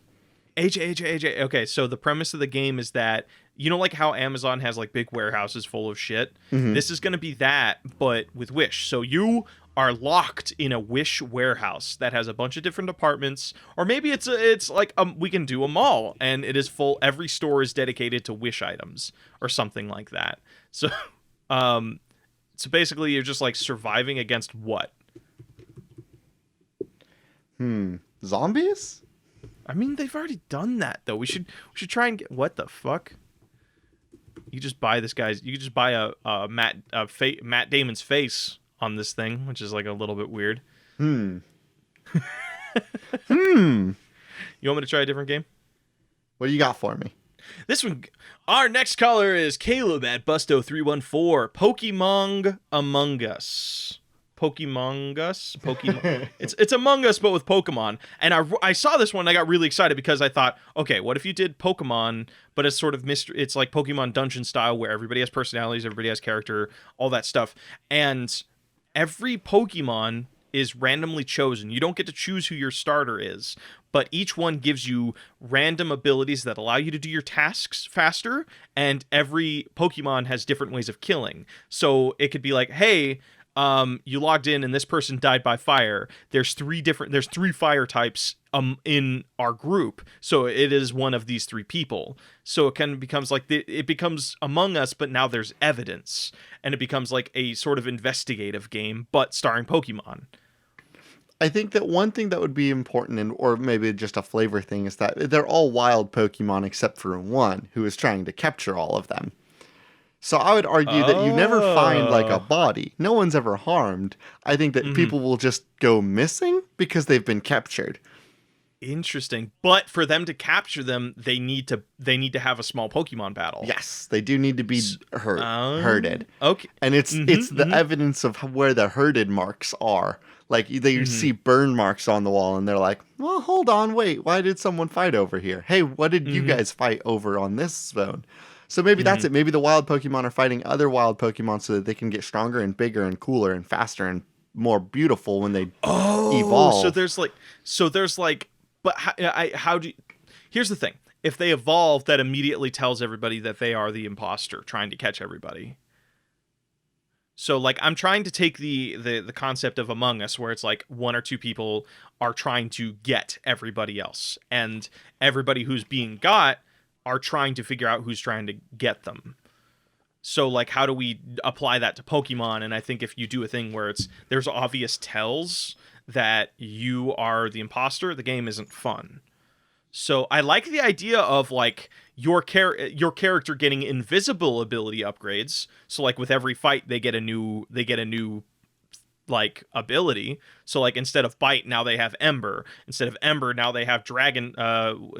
AJ. Okay, so the premise of the game is that, you know, like how Amazon has like big warehouses full of shit? Mm-hmm. This is going to be that, but with Wish. So you are locked in a Wish warehouse that has a bunch of different departments, or maybe it's like we can do a mall and it is full. Every store is dedicated to Wish items or something like that. So, so basically you're just like surviving against what? Zombies? I mean, they've already done that though. We should try and get what the fuck. You just buy this guy's. You just buy a Matt Damon's face on this thing, which is like a little bit weird. You want me to try a different game? What do you got for me? This one, our next caller is Caleb at Busto314. Pokemon Among Us. Pokemon. It's Among Us, but with Pokemon. And I saw this one, and I got really excited because I thought, okay, what if you did Pokemon, but it's sort of it's like Pokemon Dungeon style, where everybody has personalities, everybody has character, all that stuff, and every Pokemon is randomly chosen. You don't get to choose who your starter is, but each one gives you random abilities that allow you to do your tasks faster, and every Pokemon has different ways of killing. So it could be like, hey, you logged in and this person died by fire. There's three fire types in our group, so it is one of these three people. So it kind of becomes like it becomes Among Us, but now there's evidence, and it becomes like a sort of investigative game, but starring Pokemon. I think that one thing that would be important, or maybe just a flavor thing, is that they're all wild Pokemon except for one who is trying to capture all of them. So I would argue that you never find like a body. No one's ever harmed. I think that people will just go missing because they've been captured. Interesting. But for them to capture them, they need to have a small Pokemon battle. Yes, they do need to be herded. Okay. And it's the evidence of where the herded marks are. Like, they see burn marks on the wall, and they're like, well, hold on, wait, why did someone fight over here? Hey, what did you guys fight over on this zone? So maybe that's it. Maybe the wild Pokemon are fighting other wild Pokemon so that they can get stronger and bigger and cooler and faster and more beautiful when they evolve. So there's like, but how do you, here's the thing. If they evolve, that immediately tells everybody that they are the imposter trying to catch everybody. So, like, I'm trying to take the concept of Among Us, where it's like one or two people are trying to get everybody else, and everybody who's being got are trying to figure out who's trying to get them. So, like, how do we apply that to Pokemon? And I think if you do a thing where there's obvious tells that you are the imposter, the game isn't fun. So I like the idea of like your character getting invisible ability upgrades. So like with every fight they get a new like ability. So like instead of bite, now they have ember. Instead of ember, now they have dragon.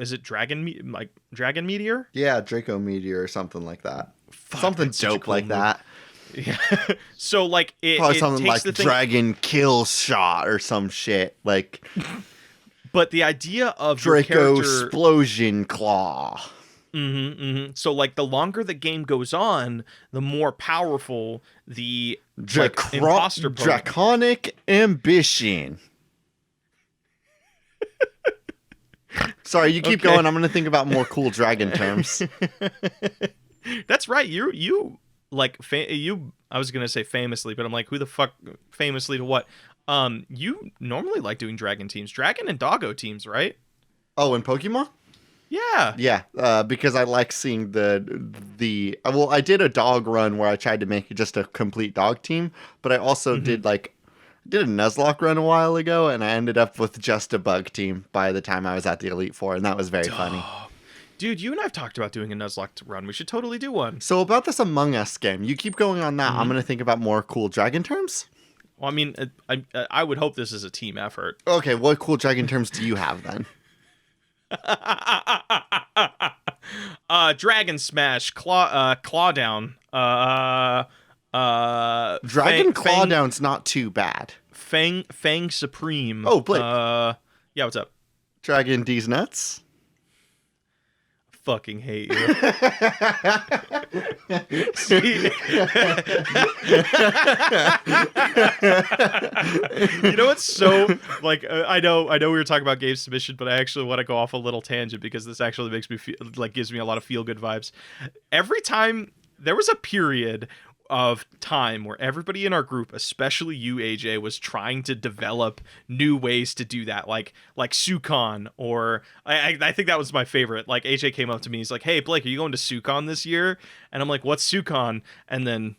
Is it dragon meteor? Yeah, Draco Meteor or something like that. Fuck, something dope cool like move. That. Yeah. So like probably something takes like dragon kill shot or some shit like. But the idea of Draco explosion claw. So like the longer the game goes on, the more powerful the imposter draconic ambition. Sorry, you keep going. I'm going to think about more cool dragon terms. That's right. You like I was going to say famously, but I'm like, who the fuck famously to what? You normally like doing dragon teams, dragon and doggo teams, right? Oh, in Pokemon? Yeah. Yeah, because I like seeing the well, I did a dog run where I tried to make just a complete dog team, but I also did a Nuzlocke run a while ago, and I ended up with just a bug team by the time I was at the Elite Four, and that was very funny. Dude, you and I have talked about doing a Nuzlocke run. We should totally do one. So about this Among Us game, you keep going on that. I'm going to think about more cool dragon terms. Well, I mean, I would hope this is a team effort. Okay, what cool dragon terms do you have then? Dragon Smash, Claw Down. Dragon Claw Down's not too bad. Fang Supreme. Oh, Blake. Yeah, what's up? Dragon D's nuts. Fucking hate you. You know what's so like I know we were talking about game submission, but I actually want to go off a little tangent because this actually makes me feel like gives me a lot of feel good vibes. Every time there was a period of time where everybody in our group, especially you, AJ, was trying to develop new ways to do that, like SUCC, or I think that was my favorite. Like AJ came up to me, he's like, "Hey Blake, are you going to SUCC this year?" And I'm like, "What's SUCC?" And then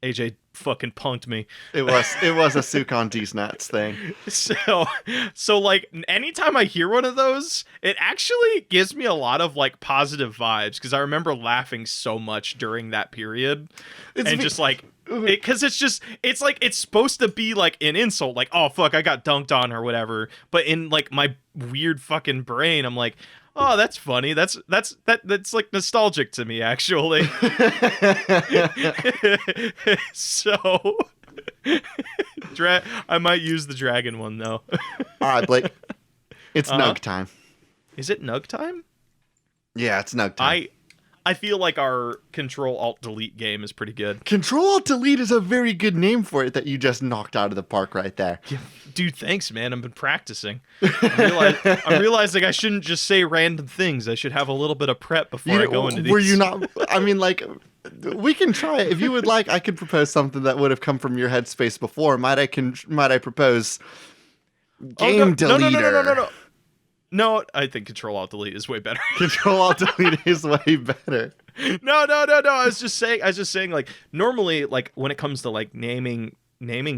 AJ fucking punked me. It was a SUCC D's nuts thing. So like anytime I hear one of those, it actually gives me a lot of like positive vibes because I remember laughing so much during that period. Just like because it's like it's supposed to be like an insult, like, oh fuck, I got dunked on or whatever, but in like my weird fucking brain I'm like, Oh, that's funny. That's like nostalgic to me, actually. So, I might use the dragon one though. All right, Blake. It's Uh-huh. Nug time. Is it Nug time? Yeah, it's Nug time. I feel like our Control Alt Delete game is pretty good. Control Alt Delete is a very good name for it that you just knocked out of the park right there. Yeah, dude, thanks, man. I've been practicing. I'm realizing I shouldn't just say random things. I should have a little bit of prep before I go into these. Were you not? I mean, like, we can try it if you would like. I could propose something that would have come from your headspace before. Might I propose game deleter? No. No, I think Control Alt Delete is way better. Control Alt Delete is way better. No. I was just saying, like, normally, like, when it comes to like naming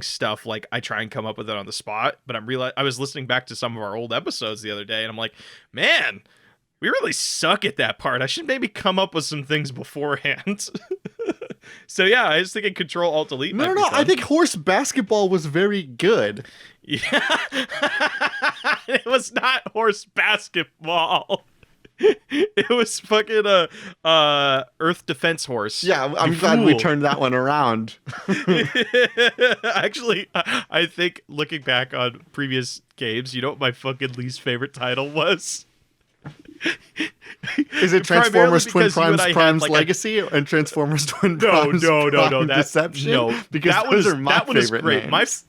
stuff, like, I try and come up with it on the spot. But I was listening back to some of our old episodes the other day, and I'm like, man, we really suck at that part. I should maybe come up with some things beforehand. So yeah, I was thinking Control Alt Delete. No. I think horse basketball was very good. Yeah. It was not horse basketball. It was fucking Earth Defense Horse. Yeah, I'm glad we turned that one around. Actually, I think looking back on previous games, you know what my fucking least favorite title was? Is it Transformers Twin Prime's Prime's Legacy and Transformers Twin Prime's Prime Deception? No, because those are my favorite great. names.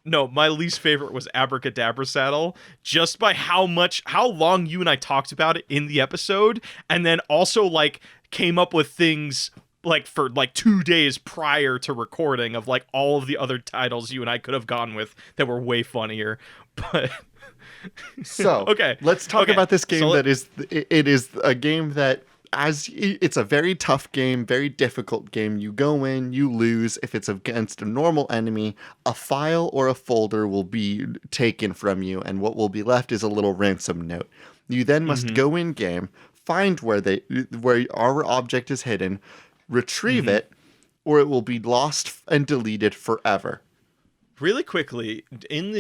My least favorite was Abracadabra Saddle, just by how long you and I talked about it in the episode, and then also like came up with things like for like 2 days prior to recording of like all of the other titles you and I could have gone with that were way funnier. But so okay, let's talk about this game. It is a game that, as it's a very tough game, very difficult game. You go in, you lose. If it's against a normal enemy, a file or a folder will be taken from you, and what will be left is a little ransom note. You then must go in game, find where our object is hidden, retrieve it, or it will be lost and deleted forever. Really quickly,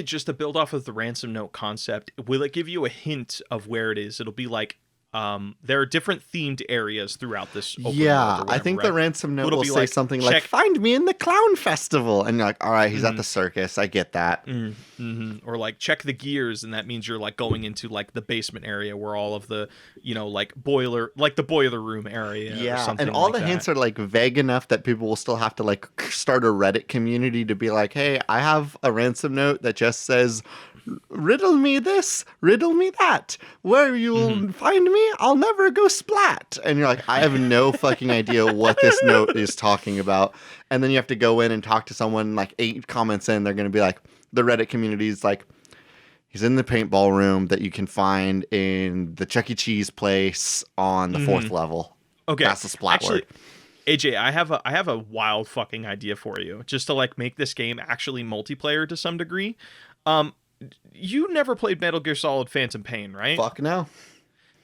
just to build off of the ransom note concept, will it give you a hint of where it is? It'll be like, there are different themed areas throughout this open world or whatever, I think the ransom note will say like, something like, find me in the clown festival. And you're like, all right, he's at the circus. I get that. Or like, check the gears. And that means you're like going into like the basement area where all of the, like the boiler room area. Yeah. Or something And all like the that. hints are like vague enough that people will still have to like start a Reddit community to be like, hey, I have a ransom note that just says, riddle me this, riddle me that. Where you'll find me, I'll never go splat. And you're like, I have no fucking idea what this note is talking about. And then you have to go in and talk to someone like 8 comments in. They're going to be like, the Reddit community is like, he's in the paintball room that you can find in the Chuck E. Cheese place on the 4th level. Okay. That's the splat word. AJ, I have a wild fucking idea for you, just to like make this game actually multiplayer to some degree. You never played Metal Gear Solid Phantom Pain, right? Fuck no.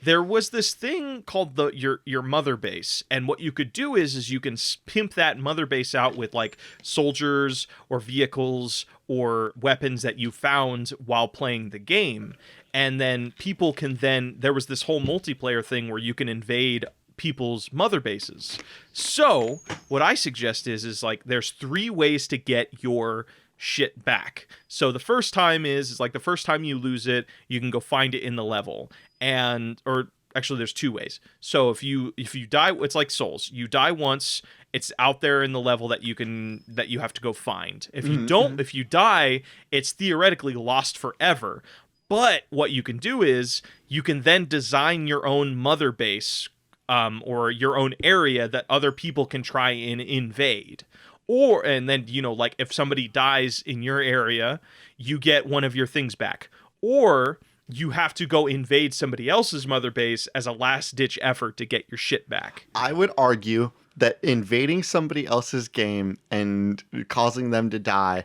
There was this thing called your mother base, and what you could do is you can pimp that mother base out with like soldiers or vehicles or weapons that you found while playing the game, and then people can there was this whole multiplayer thing where you can invade people's mother bases. So what I suggest is like there's 3 ways to get your shit back. So the first time is like the first time you lose it, you can go find it in the level. Or actually there's 2 ways. So if you die, it's like Souls. You die once, it's out there in the level that you have to go find. If you if you die, it's theoretically lost forever. But what you can do is you can then design your own mother base, or your own area that other people can try and invade. And then, like if somebody dies in your area, you get one of your things back. Or you have to go invade somebody else's mother base as a last ditch effort to get your shit back. I would argue that invading somebody else's game and causing them to die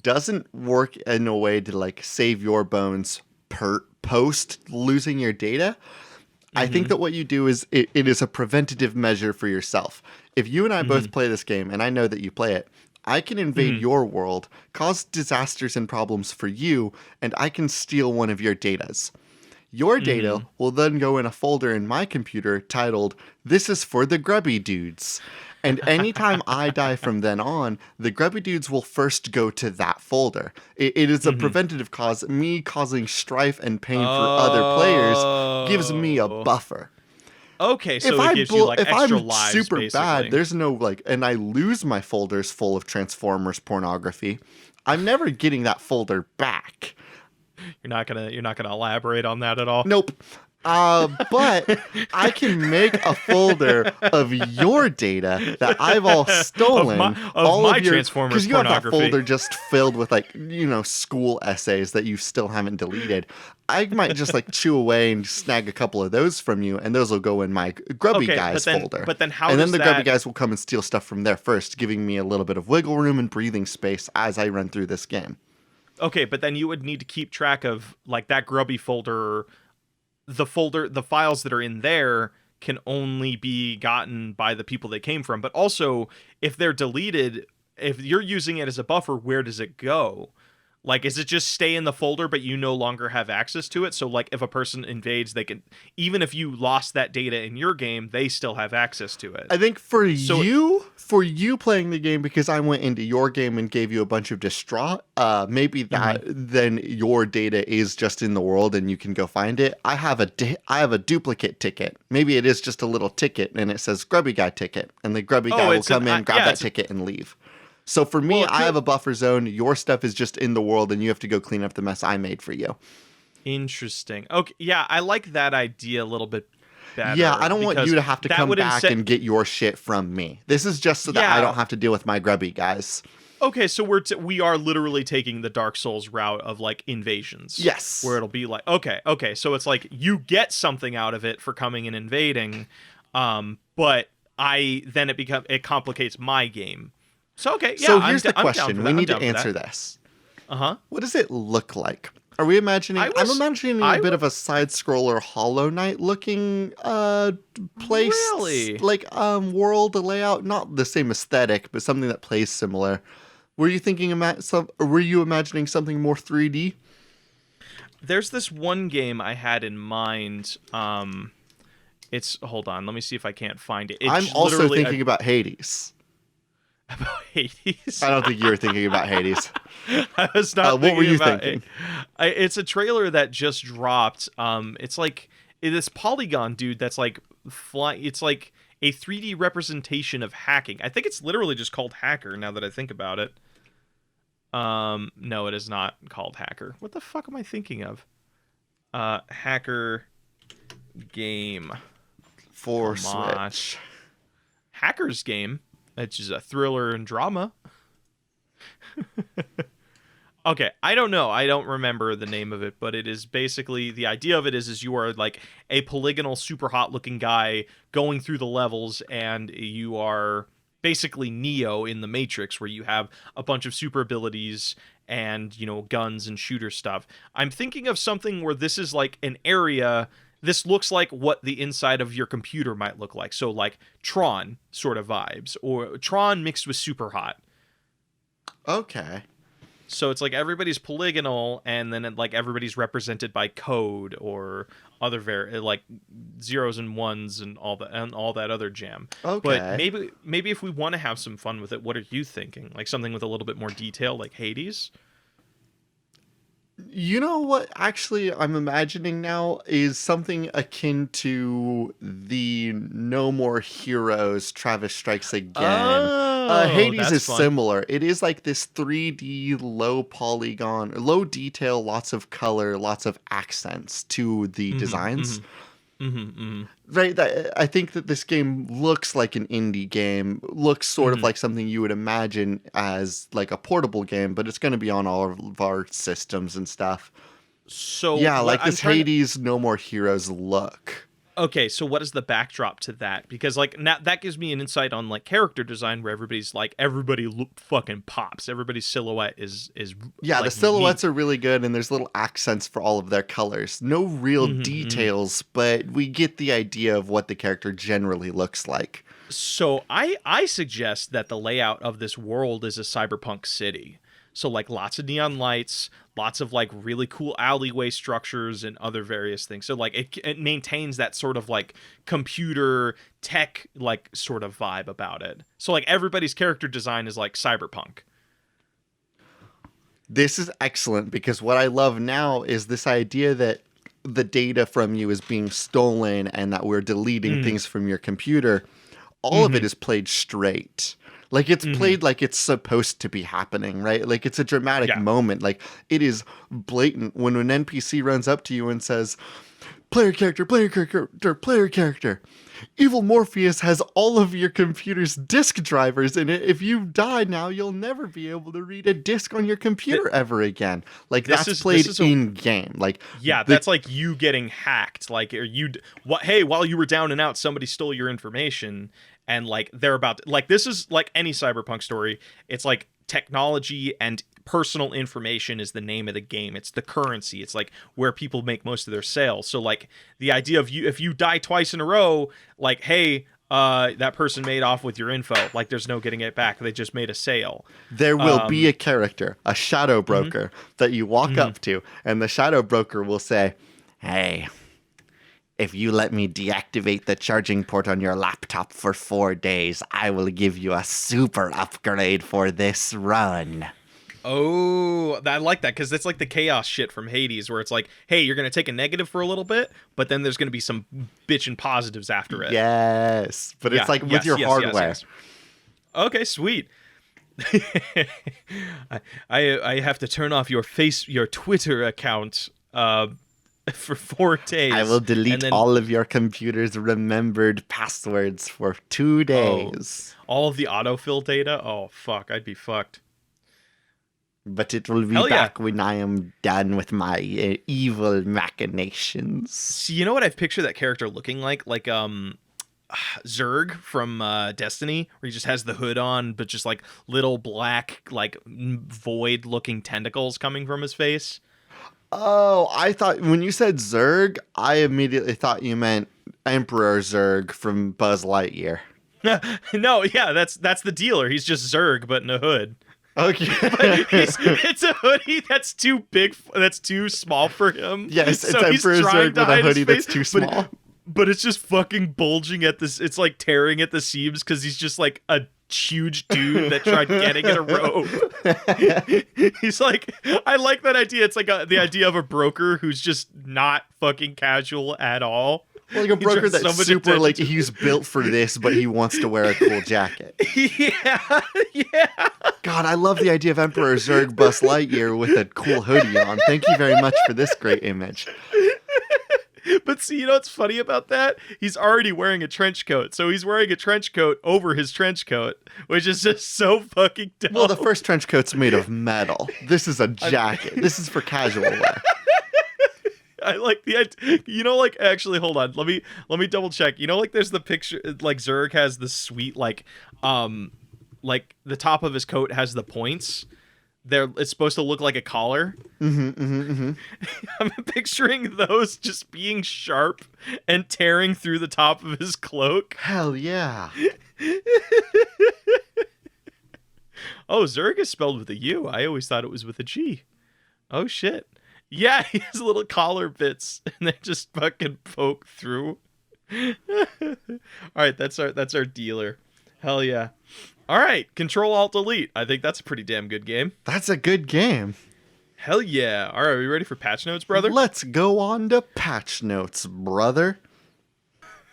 doesn't work in a way to like save your bones post losing your data. I think that what you do is it is a preventative measure for yourself. If you and I both play this game, and I know that you play it, I can invade your world, cause disasters and problems for you, and I can steal one of your datas. Your data will then go in a folder in my computer titled, "This is for the grubby dudes." And anytime I die from then on, the grubby dudes will first go to that folder. It is a preventative cause. Me causing strife and pain for other players gives me a buffer. Okay, so it gives you like if extra I'm lives, super basically. bad, there's no like, and I lose my folders full of Transformers pornography, I'm never getting that folder back. You're not gonna elaborate on that at all. Nope. But I can make a folder of your data that I've all stolen. Of my Transformers because you have that pornography. folder just filled with like, school essays that you still haven't deleted. I might just like chew away and snag a couple of those from you, and those will go in my grubby guys folder. But then how? And does then the that... grubby guys will come and steal stuff from there first, giving me a little bit of wiggle room and breathing space as I run through this game. Okay, but then you would need to keep track of like that grubby folder. The files that are in there can only be gotten by the people they came from. But also, if they're deleted, if you're using it as a buffer, where does it go? Like, is it just stay in the folder, but you no longer have access to it? So, like, if a person invades, they can, even if you lost that data in your game, they still have access to it. I think for you playing the game, because I went into your game and gave you a bunch of distraught, maybe that then your data is just in the world and you can go find it. I have a duplicate ticket. Maybe it is just a little ticket and it says grubby guy ticket, and the grubby guy will come in, grab that ticket, and leave. So for me, I have a buffer zone. Your stuff is just in the world, and you have to go clean up the mess I made for you. Interesting. Okay, yeah, I like that idea a little bit better. Yeah, I don't want you to have to come back and get your shit from me. This is just so that I don't have to deal with my grubby guys. Okay, so we are literally taking the Dark Souls route of like invasions. Yes. Where it'll be like, okay, so it's like you get something out of it for coming and invading, but it complicates my game. So okay, yeah. So here's the question: we need to answer this. What does it look like? Are we imagining? I'm imagining a bit of a side scroller Hollow Knight looking place, really? Like world layout, not the same aesthetic, but something that plays similar. Were you thinking were you imagining something more 3D? There's this one game I had in mind. Hold on, let me see if I can't find it. I'm also thinking about Hades. About Hades? I don't think you were thinking about Hades. I was not. What were you thinking? It's a trailer that just dropped. It's like this polygon dude that's like It's like a 3D representation of hacking. I think it's literally just called Hacker. Now that I think about it. No, it is not called Hacker. What the fuck am I thinking of? Hacker game for Switch. Hacker's game. Which is a thriller and drama. Okay, I don't know. I don't remember the name of it, but it is basically, the idea of it is you are like a polygonal, super hot looking guy going through the levels, and you are basically Neo in the Matrix, where you have a bunch of super abilities and, guns and shooter stuff. I'm thinking of something where this is like an area. This looks like what the inside of your computer might look like. So like Tron sort of vibes, or Tron mixed with super hot. Okay. So it's like everybody's polygonal, and then like everybody's represented by code or other like zeros and ones and all that other jam. Okay. But maybe if we want to have some fun with it, what are you thinking? Like something with a little bit more detail, like Hades? You know what actually I'm imagining now is something akin to the No More Heroes Travis Strikes Again. Hades is similar. It is like this 3D low polygon, low detail, lots of color, lots of accents to the designs. Right, I think that this game looks like an indie game, looks sort of like something you would imagine as like a portable game, but it's going to be on all of our systems and stuff. So yeah, like this Hades No More Heroes look. Okay, so what is the backdrop to that? Because like now that gives me an insight on like character design, where everybody fucking pops. Everybody's silhouette is yeah, like, the silhouettes are really good, and there's little accents for all of their colors. No real details, but we get the idea of what the character generally looks like. So I suggest that the layout of this world is a cyberpunk city. So like lots of neon lights, lots of like really cool alleyway structures and other various things. So like it maintains that sort of like computer tech like sort of vibe about it. So like everybody's character design is like cyberpunk. This is excellent because what I love now is this idea that the data from you is being stolen and that we're deleting things from your computer. All of it is played straight. Like it's played like it's supposed to be happening, right? Like it's a dramatic moment. Like it is blatant when an NPC runs up to you and says, player character, player character, player character. Evil Morpheus has all of your computer's disk drivers in it. If you die now, you'll never be able to read a disk on your computer ever again. Like that's played in game. Like that's like you getting hacked. Like hey, while you were down and out, somebody stole your information, and like they're about to, like this is like any cyberpunk story. It's like technology and personal information is the name of the game. It's the currency. It's like where people make most of their sales. So like the idea of if you die twice in a row, like, hey, that person made off with your info. Like there's no getting it back. They just made a sale. There will be a character, a shadow broker that you walk up to, and the shadow broker will say, hey, if you let me deactivate the charging port on your laptop for 4 days, I will give you a super upgrade for this run. Oh, I like that because it's like the chaos shit from Hades where it's like, hey, you're going to take a negative for a little bit, but then there's going to be some bitchin' positives after it. Yes, but it's like with your hardware. Yes. Okay, sweet. I have to turn off your Twitter account for 4 days. I will delete all of your computer's remembered passwords for 2 days. All of the autofill data? Oh, fuck. I'd be fucked. But it will be back when I am done with my evil machinations. So you know what I've pictured that character looking like? Like Zerg from Destiny, where he just has the hood on, but just like little black, like void-looking tentacles coming from his face. Oh, I thought when you said Zerg, I immediately thought you meant Emperor Zerg from Buzz Lightyear. No, yeah, that's the dealer. He's just Zerg, but in a hood. Okay. It's a hoodie that's too big, that's too small for him. Yes, it's Emperor Zerg with a hoodie that's too small. But it's just fucking bulging at this. It's like tearing at the seams because he's just like a huge dude that tried getting in a robe. He's like, I like that idea. It's like the idea of a broker who's just not fucking casual at all. Well, like a broker that's so super, like, he's built for this, but he wants to wear a cool jacket. Yeah. God, I love the idea of Emperor Zerg Buzz Lightyear with a cool hoodie on. Thank you very much for this great image. But see, you know what's funny about that? He's already wearing a trench coat. So he's wearing a trench coat over his trench coat, which is just so fucking dope. Well, the first trench coat's made of metal. This is a jacket. This is for casual wear. I like the idea. You know, like, actually, hold on. Let me double check. You know, like, there's the picture, like, Zerg has the sweet, like the top of his coat has the points. It's supposed to look like a collar. I'm picturing those just being sharp and tearing through the top of his cloak. Hell yeah. Oh, Zerg is spelled with a U. I always thought it was with a G. Oh, shit. Yeah, he has little collar bits, and they just fucking poke through. All right, that's our dealer. Hell yeah. All right, Control-Alt-Delete. I think that's a pretty damn good game. That's a good game. Hell yeah. All right, are you ready for patch notes, brother? Let's go on to patch notes, brother.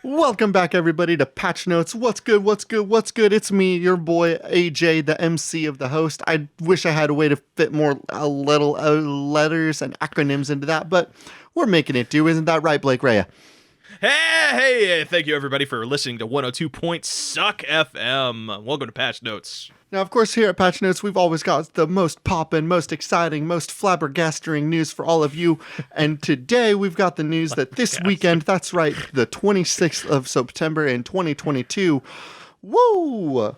Welcome back, everybody, to Patch Notes. What's good, what's good, what's good? It's me, your boy, AJ, the MC of the host. I wish I had a way to fit more little letters and acronyms into that, but we're making it do. Isn't that right, Blake Rhea? Hey, thank you, everybody, for listening to 102.SUCC FM. Welcome to Patch Notes. Now, of course, here at Patch Notes, we've always got the most poppin', most exciting, most flabbergasting news for all of you. And today, we've got the news that this weekend, that's right, the 26th of September in 2022, woo!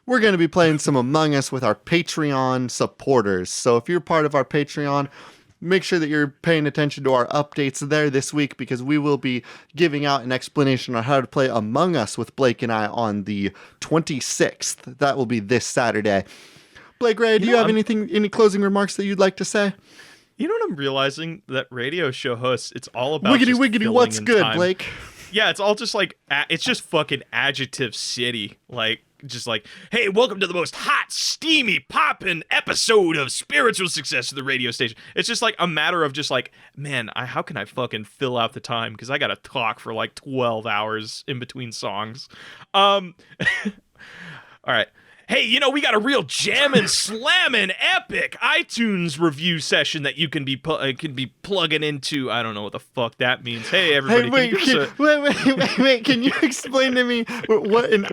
We're going to be playing some Among Us with our Patreon supporters. So if you're part of our Patreon, make sure that you're paying attention to our updates there this week because we will be giving out an explanation on how to play Among Us with Blake and I on the 26th. That will be this Saturday. Blake Ray, do you have any closing remarks that you'd like to say? You know what I'm realizing? That radio show hosts, it's all about Wiggity just wiggity, filling what's in good, time. Blake? Yeah, it's all just like it's just fucking adjective city. Like just like, hey, welcome to the most hot, steamy, poppin' episode of Spiritual Success of the radio station. It's just like a matter of just like, man, how can I fucking fill out the time? Because I gotta talk for like 12 hours in between songs. All right. Hey, you know, we got a real jammin', slammin', epic iTunes review session that you can be plugging into. I don't know what the fuck that means. Hey, everybody. Wait. Can you explain to me what an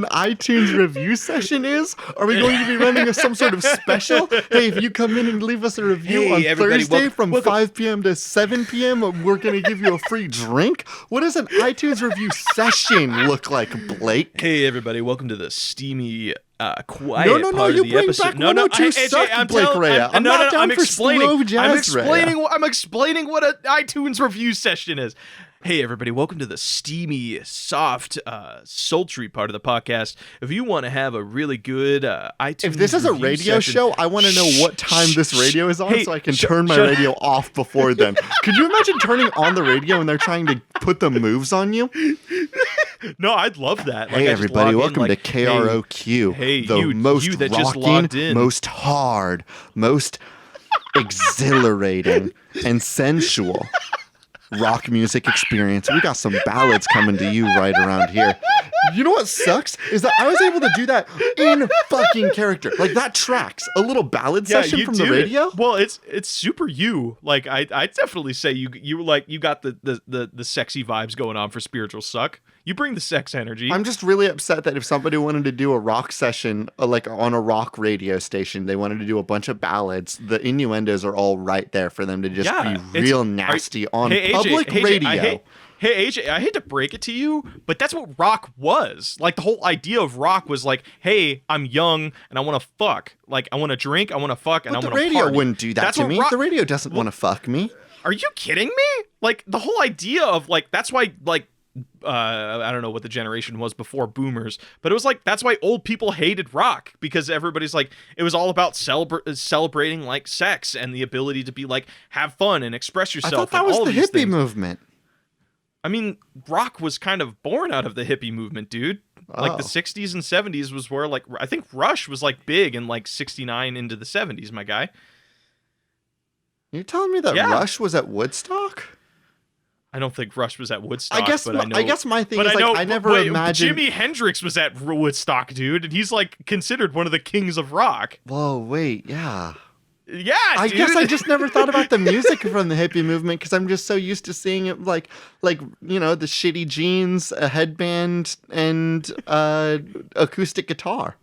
iTunes review session is? Are we going to be running some sort of special? Hey, if you come in and leave us a review on Thursday from 5 p.m. to 7 p.m., we're going to give you a free drink? What does an iTunes review session look like, Blake? Hey, everybody. Welcome to the steamy... quiet no, part you of the bring episode. back 102 suck, Blake Rhea. I'm not down for slow jazz, I'm explaining what an iTunes review session is. Hey, everybody, welcome to the steamy, soft, sultry part of the podcast. If you want to have a really good iTunes If this is a radio show, I want to know what time this radio is on so I can turn my radio off before then. Could you imagine turning on the radio and they're trying to put the moves on you? No, I'd love that. Hey, everybody, welcome to KROQ, the most rocking, most hard, most exhilarating, and sensual rock music experience. We got some ballads coming to you right around here. You know what sucks is that I was able to do that in fucking character. Like, that tracks. A little ballad session from the radio. Well, it's super you. Like, I definitely say you got the sexy vibes going on for Spiritual Suck. You bring the sex energy. I'm just really upset that if somebody wanted to do a rock session, like on a rock radio station, they wanted to do a bunch of ballads, the innuendos are all right there for them to just be real nasty on public radio. Hey, AJ, I hate to break it to you, but that's what rock was. Like, the whole idea of rock was like, hey, I'm young and I want to fuck. Like, I want to drink, I want to fuck, and I want to party. The radio wouldn't do that to me. The radio doesn't want to fuck me. Are you kidding me? Like, the whole idea of, like, that's why, like, I don't know what the generation was before boomers, but it was like, that's why old people hated rock, because everybody's like, it was all about celebrating like sex and the ability to be like, have fun and express yourself. I thought that was the hippie movement. I mean, rock was kind of born out of the hippie movement, dude. Like the 60s and 70s was where, like, I think Rush was like big in like 69 into the 70s, my guy. You're telling me that Rush was at Woodstock? I don't think Rush was at Woodstock. I guess my thing is, I never imagined Jimi Hendrix was at Woodstock, dude, and he's like considered one of the kings of rock. Whoa, wait, yeah. Yeah, I guess I just never thought about the music from the hippie movement because I'm just so used to seeing it like you know, the shitty jeans, a headband, and acoustic guitar.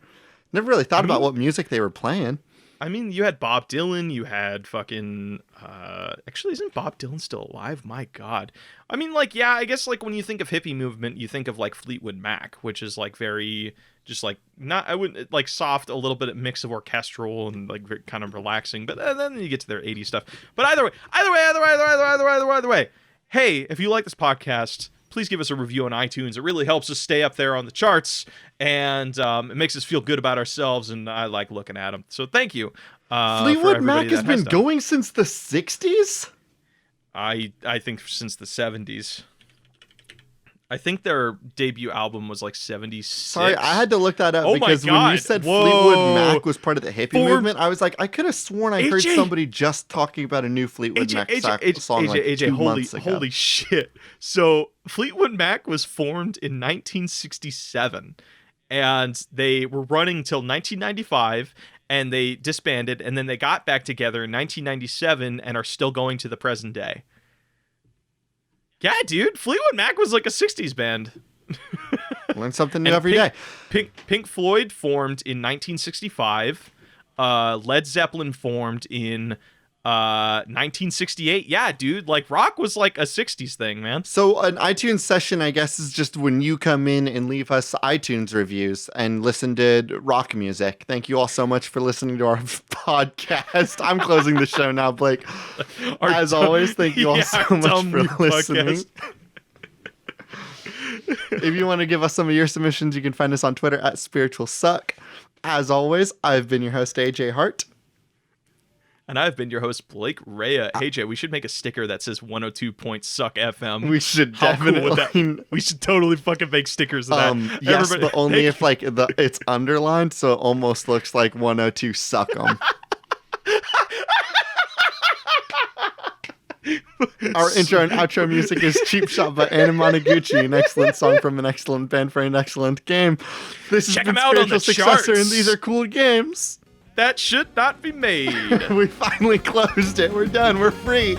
Never really thought about what music they were playing. I mean, you had Bob Dylan, you had fucking actually, isn't Bob Dylan still alive? My God. I mean, like, yeah, I guess like when you think of hippie movement, you think of like Fleetwood Mac, which is like very just like not, I wouldn't like soft, a little bit of mix of orchestral and like very, kind of relaxing, but then you get to their 80s stuff. But either way, hey, if you like this podcast, please give us a review on iTunes. It really helps us stay up there on the charts, and it makes us feel good about ourselves, and I like looking at them. So thank you. Fleetwood Mac has been going since the 60s? I think since the 70s. I think their debut album was like 76. Sorry, I had to look that up because when you said Fleetwood Mac was part of the hippie movement, I was like, I could have sworn I heard somebody just talking about a new Fleetwood Mac song like 2 months ago. Holy shit. So Fleetwood Mac was formed in 1967, and they were running till 1995, and they disbanded, and then they got back together in 1997 and are still going to the present day. Yeah, dude, Fleetwood Mac was like a 60s band. Learn something new every day. Pink Floyd formed in 1965. Led Zeppelin formed in 1968. Yeah, dude, like rock was like a 60s thing, man. So an iTunes session, I guess, is just when you come in and leave us iTunes reviews and listen to rock music. Thank you all so much for listening to our podcast. I'm closing the show now, Blake. As always, thank you all so much for listening. If you want to give us some of your submissions, you can find us on Twitter at Spiritual Suck. As always, I've been your host, AJ Hart. And I've been your host, Blake Rea. Hey, Jay, we should make a sticker that says 102 Suck FM. We should How definitely. Cool would that? We should totally fucking make stickers of that. Yes, Everybody, but only if like it's underlined, so it almost looks like 102 Suck 'em. Our intro and outro music is Cheap Shot by Anna Monoguchi, an excellent song from an excellent band for an excellent game. This is Check the 'em out on spiritual the successor, charts. and these are cool games. That should not be made. We finally closed it. We're done. We're free.